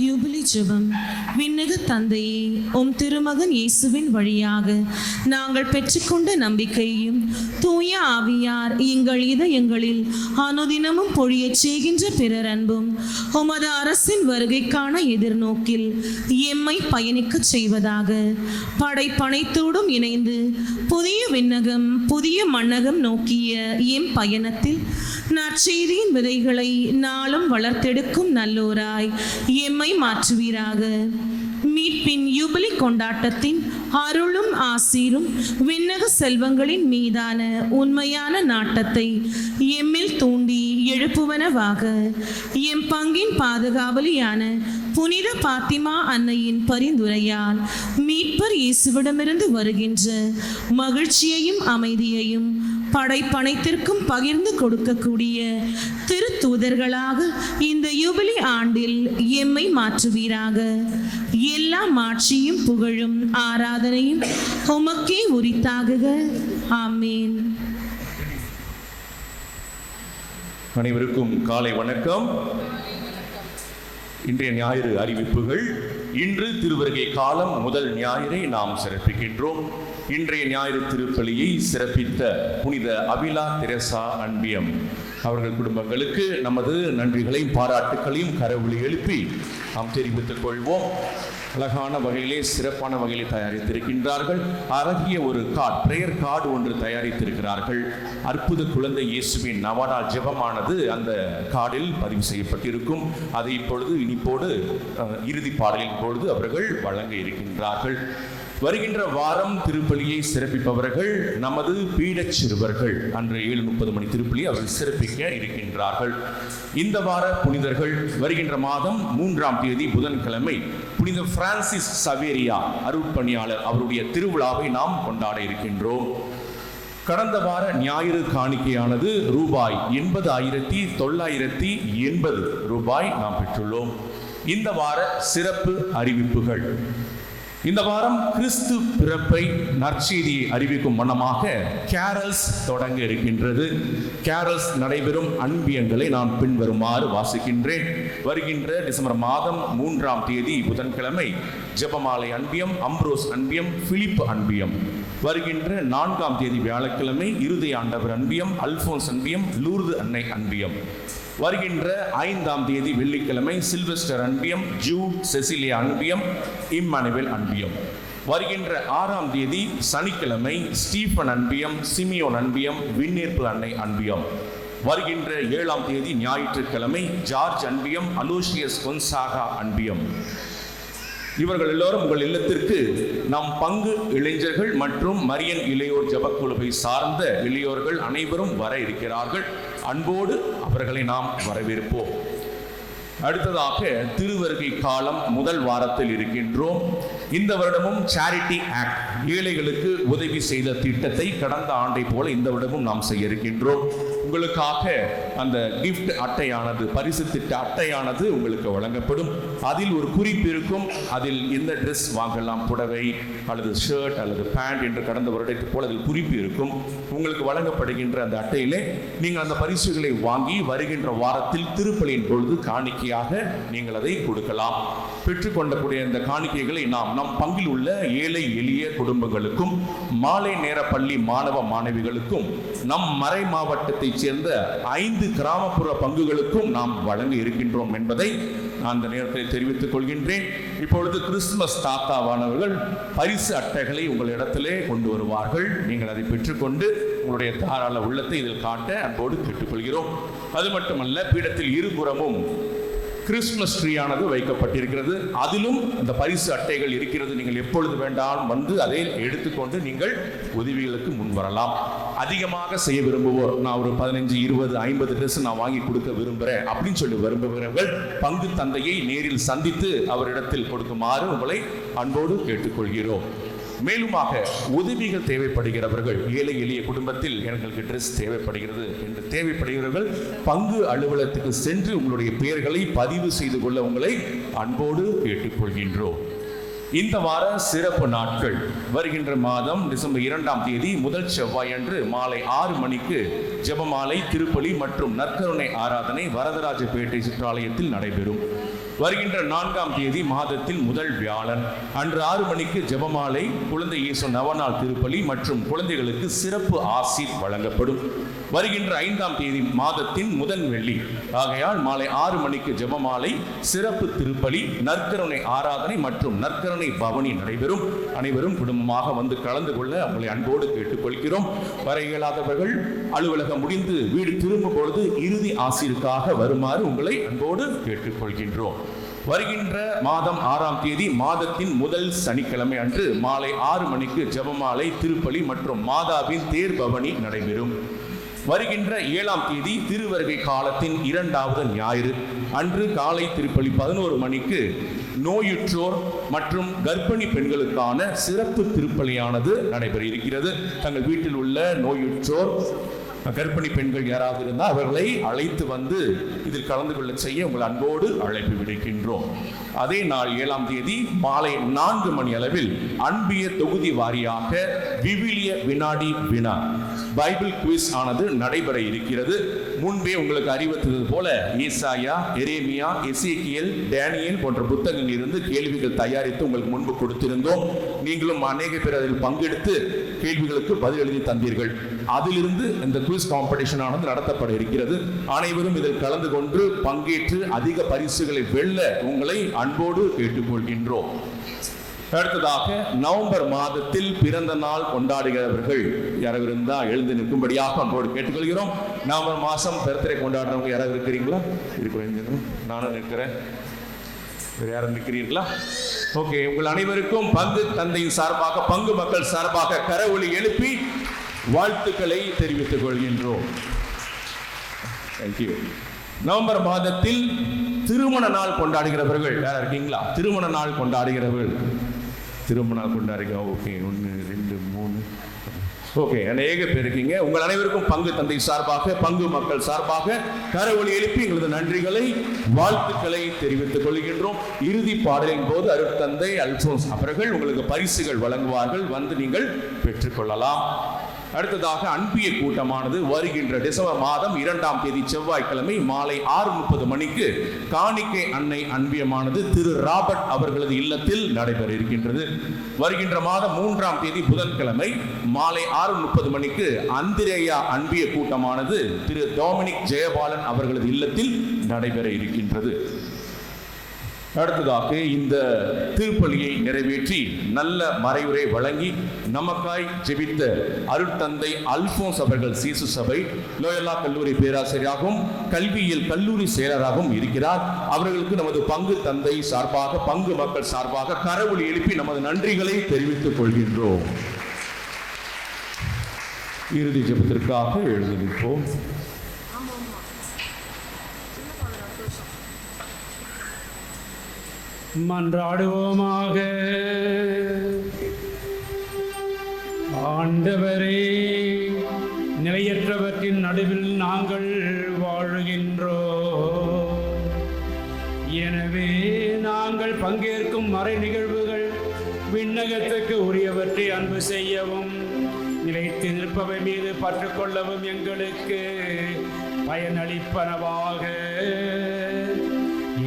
யூபிலி ஜெபம். விண்ணக தந்தையே, உம் திருமகன் இயேசுவின் வழியாக நாங்கள் பெற்றுக்கொண்ட நம்பிக்கையும் தூய ஆவியார் எங்கள் இதயங்களில் அனுதினமும் பொழியச் செய்கின்ற பிறர் அன்பும் உமது அரசின் வருகைக்கான எதிர்நோக்கில் எம்மை பயணிக்கச் செய்வதாக. படைப்பனைத்தோடும் இணைந்து புதிய விண்ணகம் புதிய மண்ணகம் நோக்கிய எம் பயணத்தில் நற்செய்தியின் விதைகளை நாளும் வளர்த்தெடுக்கும் நல்லோராய் எம்மை மாற்றுவீராக. மீட்பின் யூபிலி கொண்டாட்டத்தின் அருளும் ஆசீரும் விண்ணக செல்வங்களின் மீதான உண்மையான நாட்டத்தை எம்மில் தூண்டி எழுப்புவனவாக. எம் பங்கின் பாதுகாவலியான புனித பாத்திமா அன்னையின் பரிந்துரையால் மீட்பர் இயேசுவிடமிருந்து வருகின்ற மகிழ்ச்சியையும் அமைதியையும் படைப்பனைத்திற்கும் பகிர்ந்து கொடுக்கக்கூடிய திருத்தூதர்களாக இந்த யூபிலி ஆண்டில் எம்மை மாற்றுவீராக. எல்லா மாட்சியும் புகழும் ஆராதனையும் உமக்கே உரித்தாகுக. ஆமேன். அனைவருக்கும் காலை வணக்கம். இன்றைய ஞாயிறு அறிவிப்புகள். இன்று திருவருகை காலம் முதல் ஞாயிறை நாம் சிறப்பிக்கின்றோம். இன்றைய ஞாயிறு திருப்பலியை சிறப்பித்த புனித அபிலா தெரசா அன்பியம் அவர்கள் குடும்பங்களுக்கு நமது நன்றிகளையும் பாராட்டுகளையும் கரவொலி எழுப்பி நாம் தெரிவித்துக் கொள்வோம். அழகான வகையிலே சிறப்பான வகையிலே தயாரித்திருக்கின்றார்கள். அழகிய ஒரு பிரேயர் கார்டு ஒன்று தயாரித்திருக்கிறார்கள். அற்புத குழந்தை இயேசுவின் நவநாள் ஜெபமானது அந்த கார்டில் பதிவு செய்யப்பட்டிருக்கும். அதை இப்பொழுது இனிப்போடு இறுதி பாடலின் பொழுது அவர்கள் வழங்க இருக்கின்றார்கள். வருகின்ற வாரம் திருப்பலியை சிறப்பிப்பவர்கள் நமது பீடச் சிறுவர்கள். அன்று 7:30 மணி திருப்பலி அவர்கள் சிறப்பிக்க இருக்கின்றார்கள். இந்த வார புனிதர்கள் வருகின்ற மாதம் 3ஆம் தேதி புதன்கிழமை புனித பிரான்சிஸ் சவேரியா அருட்பணியாளர் அவருடைய திருவிழாவை நாம் கொண்டாட இருக்கின்றோம். கடந்த வார ஞாயிறு காணிக்கையானது ரூபாய் 80,980 ரூபாய் நாம் பெற்றுள்ளோம். இந்த வார சிறப்பு அறிவிப்புகள். இந்த வாரம் கிறிஸ்து பிறப்பை நற்செய்தியை அறிவிக்கும் வண்ணமாக கேரல்ஸ் தொடங்க இருக்கின்றது. கேரல்ஸ் நடைபெறும் அன்பியங்களை நான் பின்வருமாறு வாசிக்கின்றேன். வருகின்ற டிசம்பர் மாதம் 3ஆம் தேதி புதன்கிழமை ஜெபமாலை அன்பியம், அம்ப்ரோஸ் அன்பியம், பிலிப் அன்பியம். வருகின்ற 4ஆம் தேதி வியாழக்கிழமை இருதய ஆண்டவர் அன்பியம், அல்போன்ஸ் அன்பியம், லூர்து அன்னை அன்பியம். வருகின்ற 5ஆம் தேதி வெள்ளிக்கிழமை சில்வெஸ்டர் அன்பியம், ஜூட் செசிலியா அன்பியம், இம்மானுவேல் அன்பியம். வருகின்ற 6ஆம் தேதி சனிக்கிழமை ஸ்டீஃபன் அன்பியம், சிமியோன் அன்பியம், விண்ணேற்பு அன்னை அன்பியம். வருகின்ற 7ஆம் தேதி ஞாயிற்றுக்கிழமை ஜார்ஜ் அன்பியம், அலோசியஸ் கொன்சாகா அன்பியம். இவர்கள் எல்லோரும் உங்கள் இல்லத்திற்கு நம் பங்கு இளைஞர்கள் மற்றும் மரியன் இளையோர் ஜபக்குழுவை சார்ந்த இளையோர்கள் அனைவரும் வர இருக்கிறார்கள். அன்போடு அவர்களை நாம் வரவேற்போம். அடுத்ததாக திருவருகை காலம் முதல் வாரத்தில் இருக்கின்றோம். இந்த வருடமும் சேரிட்டி ஆக்ட், ஏழைகளுக்கு உதவி செய்த திட்டத்தை கடந்த ஆண்டை போல இந்த வருடமும் நாம் செய்ய இருக்கின்றோம். உங்களுக்காக அந்த கிஃப்ட் அட்டையானது, பரிசு திட்ட அட்டையானது உங்களுக்கு வழங்கப்படும். அதில் ஒரு குறிப்பு இருக்கும். அதில் எந்த ட்ரெஸ் வாங்கலாம், புடவை அல்லது ஷர்ட் அல்லது பேண்ட் என்று கடந்த வருடத்தை போல அதில் குறிப்பு இருக்கும். உங்களுக்கு வழங்கப்படுகின்ற அந்த அட்டையிலே நீங்கள் அந்த பரிசுகளை வாங்கி வருகின்ற வாரத்தில் திருப்பலியின் பொழுது காணிக்கையாக நீங்கள் அதை கொடுக்கலாம். பெற்றுக்கொண்டக்கூடிய இந்த காணிக்கைகளை நாம் நம் பங்கில் உள்ள ஏழை எளிய குடும்பங்களுக்கும் மாலை நேர பள்ளி மாணவ மாணவிகளுக்கும் நம் மறை மாவட்டத்தை சேர்ந்த 5 கிராமப்புற பங்குகளுக்கும் நாம் வழங்க இருக்கின்றோம் என்பதை நான் இந்த நேரத்தில் தெரிவித்துக் கொள்கின்றேன். இப்பொழுது கிறிஸ்துமஸ் தாத்தாவானவர்கள் பரிசு அட்டைகளை உங்களிடத்திலே கொண்டு வருவார்கள். நீங்கள் அதை பெற்றுக்கொண்டு உங்களுடைய தாராள உள்ளத்தை இதில் காட்ட அன்போடு கேட்டுக்கொள்கிறோம். அது மட்டுமல்ல, பீடத்தில் இருபுறமும் கிறிஸ்துமஸ் ட்ரீயானது வைக்கப்பட்டிருக்கிறது. அதிலும் அந்த பரிசு அட்டைகள் இருக்கிறது. நீங்கள் எப்பொழுது வேண்டாலும் வந்து அதை எடுத்துக்கொண்டு நீங்கள் உதவிகளுக்கு முன் வரலாம். அதிகமாக செய்ய விரும்புவோர், நான் ஒரு 15, 20, 50 ட்ரெஸ் நான் வாங்கி கொடுக்க விரும்புகிறேன் அப்படின்னு சொல்லி விரும்புகிறவர்கள் பங்கு தந்தையை நேரில் சந்தித்து அவரிடத்தில் கொடுக்குமாறு உங்களை அன்போடு கேட்டுக்கொள்கிறோம். மேலுமாக உதவிகள் தேவைப்படுகிறவர்கள், ஏழை எளிய குடும்பத்தில் எங்களுக்கு ட்ரெஸ் தேவைப்படுகிறது என்று தேவைப்படுகிறவர்கள் பங்கு அலுவலகத்துக்கு சென்று உங்களுடைய பெயர்களை பதிவு செய்து கொள்ள உங்களை அன்போடு கேட்டுக்கொள்கின்றோம். இந்த வார சிறப்பு நாட்கள் வருகின்ற மாதம் டிசம்பர் 2ஆம் தேதி முதல் செவ்வாய் அன்று மாலை 6 மணிக்கு ஜெபமாலை, திருப்பலி மற்றும் நற்கருணை ஆராதனை வரதராஜபேட்டை சிற்றாலயத்தில் நடைபெறும். வருகின்ற 4ஆம் தேதி மாதத்தில் முதல் வியாழன் அன்று 6 மணிக்கு ஜெபமாலை, குழந்தை இயேசு நவநாள் திருப்பலி மற்றும் குழந்தைகளுக்கு சிறப்பு ஆசீர் வழங்கப்படும். வருகின்ற 5ஆம் தேதி மாதத்தின் முதல் வெள்ளி ஆகையால் மாலை 6 மணிக்கு ஜெபமாலை, சிறப்பு திருப்பலி, நற்கருணை ஆராதனை மற்றும் நற்கருணை பவனி நடைபெறும். அனைவரும் குடும்பமாக வந்து கலந்து கொள்ள உங்களை அன்போடு கேட்டுக்கொள்கிறோம். வர இயலாதவர்கள் அலுவலகம் முடிந்து வீடு திரும்பும் பொழுது இறுதி ஆசீருக்காக வருமாறு உங்களை அன்போடு கேட்டுக்கொள்கின்றோம். வருகின்ற மாதம் 6ஆம் தேதி மாதத்தின் முதல் சனிக்கிழமை அன்று மாலை 6 மணிக்கு ஜெபமாலை, திருப்பலி மற்றும் மாதாவின் தேர் பவனி நடைபெறும். வருகின்ற 7ஆம் தேதி திருவருகை காலத்தின் 2வது ஞாயிறு அன்று காலை திருப்பலி 11 மணிக்கு நோயுற்றோர் மற்றும் கர்ப்பிணி பெண்களுக்கான சிறப்பு திருப்பலியானது நடைபெற இருக்கிறது. தங்கள் வீட்டில் உள்ள நோயுற்றோர், கர்ப்பிணி பெண்கள் யாராவது இருந்தால் அவர்களை அழைத்து வந்து இதில் கலந்து கொள்ள செய்ய உங்கள் அன்போடு அழைப்பு விடுக்கின்றோம். அதே நாள் 7ஆம் தேதி மாலை 4 மணி அளவில் அன்பிய தொகுதி வாரியாக விவிலிய வினாடி வினா, பைபிள் குவிஸ் ஆனது நடைபெற இருக்கிறது. முன்பே உங்களுக்கு அறிவித்தது போல ஏசாயா, எரேமியா, எசேக்கியேல், டேனியேல் போன்ற புத்தகங்களில் இருந்து கேள்விகள் தயாரித்து உங்களுக்கு முன்பு கொடுத்திருந்தோம். நீங்களும் அநேக பேர் அதில் பங்கெடுத்து கேள்விகளுக்கு பதில் எழுதி தந்தீர்கள். அதிலிருந்து இந்த குவிஸ் காம்படிஷன் ஆனது நடத்தப்பட இருக்கிறது. அனைவரும் இதில் கலந்து கொண்டு பங்கேற்று அதிக பரிசுகளை வெல்ல உங்களை அன்போடு கேட்டுக்கொள்கின்றோம். அடுத்ததாக நவம்பர் மாதத்தில் பிறந்த நாள் கொண்டாடுகிறவர்கள் யாராவது இருந்தால் எழுந்து நிற்கும்படியாக அன்போடு கேட்டுக்கொள்கிறோம். நவம்பர் மாதம் பர்த்டே கொண்டாடுறவங்க யாராவது இருக்கிறீங்களா? இருக்கிறேன், நானும் நிற்கிறேன். வேறு யாரும் நிற்கிறீர்களா? ஓகே, உங்கள் அனைவருக்கும் பங்கு தந்தையின் சார்பாக, பங்கு மக்கள் சார்பாக கரவொலி எழுப்பி வாழ்த்துக்களை தெரிவித்துக் கொள்கின்றோம். தேங்க்யூ. நவம்பர் மாதத்தில் திருமண நாள் கொண்டாடுகிறவர்கள் யாரா இருக்கீங்களா? திருமண நாள் கொண்டாடுகிறவர்கள், திருமண நாள் கொண்டாடுங்க. ஓகே, 1, 2, 3. ஓகே, அநேக பேர் இருக்கீங்க. உங்கள் அனைவருக்கும் பங்கு தந்தை சார்பாக, பங்கு மக்கள் சார்பாக கரவொலி எழுப்பி எங்களது நன்றிகளை, வாழ்த்துக்களை தெரிவித்துக் கொள்கின்றோம். இறுதி பாடலின் போது அருட்தந்தை அல்போன்ஸ் அவர்கள் உங்களுக்கு பரிசுகள் வழங்குவார்கள். வந்து நீங்கள் பெற்றுக்கொள்ளலாம். அடுத்ததாக அன்பிய கூட்டமானது வருகின்ற டிசம்பர் மாதம் 2ஆம் தேதி செவ்வாய்க்கிழமை மாலை 6:30 மணிக்கு காணிக்கை அன்னை அன்பியமானது திரு ராபர்ட் அவர்களது இல்லத்தில் நடைபெற இருக்கின்றது. வருகின்ற மாதம் 3ஆம் தேதி புதன்கிழமை மாலை 6:30 மணிக்கு அந்திரேயா அன்பிய கூட்டமானது திரு டொமினிக் ஜெயபாலன் அவர்களது இல்லத்தில் நடைபெற இருக்கின்றது. அடுத்ததாக இந்த திருப்பலியை நிறைவேற்றி நல்ல மறைவுரை வழங்கி நமக்காய் ஜெபித்த அருட்தந்தை அல்போன்ஸ் அவர்கள் சீசு சபை லோயலா கல்லூரி பேராசிரியராகவும் கல்வியியல் கல்லூரி செயலராகவும் இருக்கிறார். அவர்களுக்கு நமது பங்கு தந்தை சார்பாக, பங்கு மக்கள் சார்பாக கரவொலி எழுப்பி நமது நன்றிகளை தெரிவித்துக் கொள்கின்றோம். இறுதி ஜெபத்திற்காக எழுந்து நிற்போம். மன்றாடுவோமாக. ஆண்டவரே, நிலையற்றவற்றின் நடுவில் நாங்கள் வாழுகின்றோம். எனவே நாங்கள் பங்கேற்கும் மறை நிகழ்வுகள் விண்ணகத்துக்கு உரியவற்றை அன்பு செய்யவும் நிலைத்து நிற்பவை மீது பற்றுக்கொள்ளவும் எங்களுக்கு பயனளிப்பனவாக.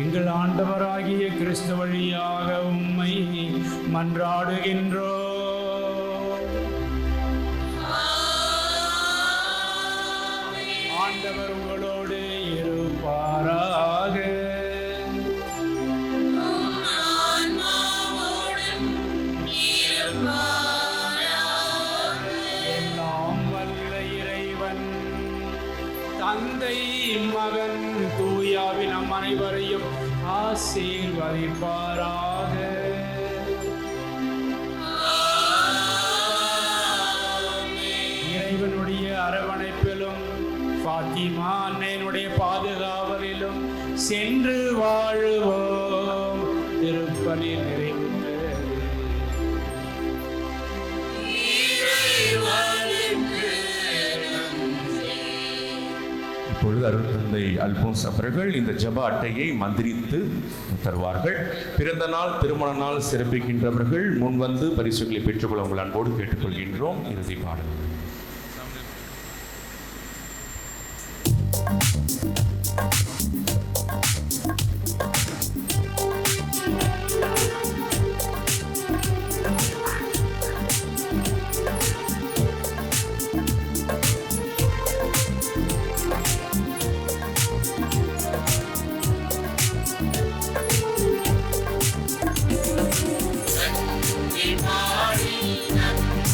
எங்கள் ஆண்டவராகிய கிறிஸ்து வழியாக உம்மை மன்றாடுகின்றோம். ஆண்டவர் உங்களோடு இருப்பாராக. எல்லாம் வல்ல இறைவன் தந்தை, மகன், தூயாவி நம் அனைவரையும் ஆசீர்வதிப்பாராக. இறைவனுடைய அரவணைப்பிலும் பாத்திமா அன்னையினுடைய பாதுகாவலிலும் சென்று வாழுவோம். திருப்பலி நிறைவு. இப்பொழுது அருள் தந்தை அல்போன்ஸ் அவர்கள் இந்த ஜப அட்டையை மந்திரித்து தருவார்கள். பிறந்த நாள், திருமண நாள் சிறப்பிக்கின்றவர்கள் முன்வந்து பரிசுகளை பெற்றுக்கொள்ள உங்கள் அன்போடு கேட்டுக்கொள்கின்றோம். இறுதி பாடல். நன்றி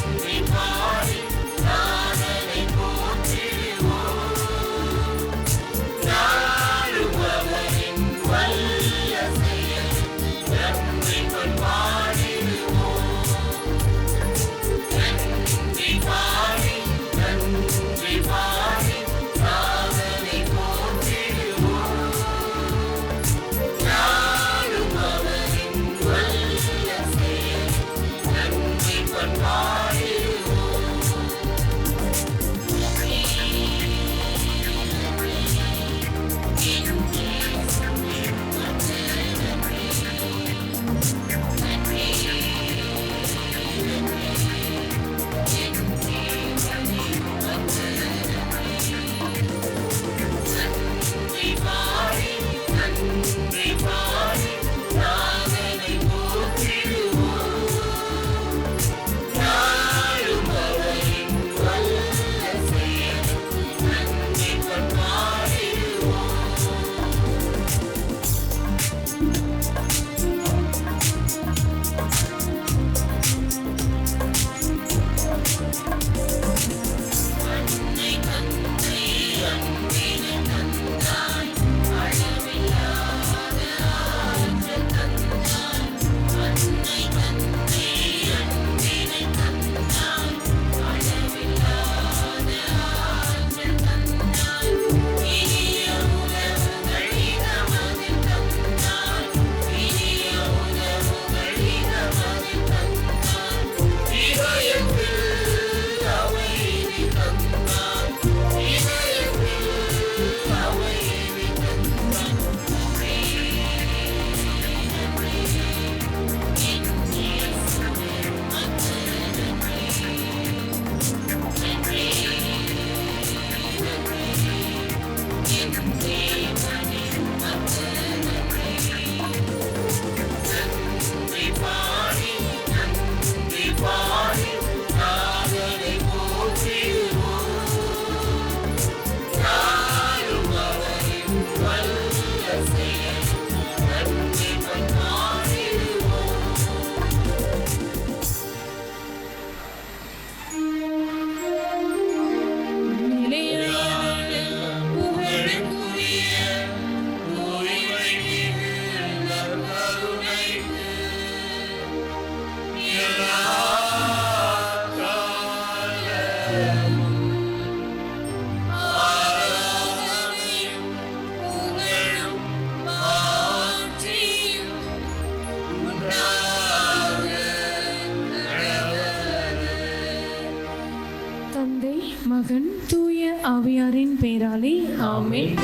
மகன் தூய ஆவியாரின் பெயராலே ஆமென்.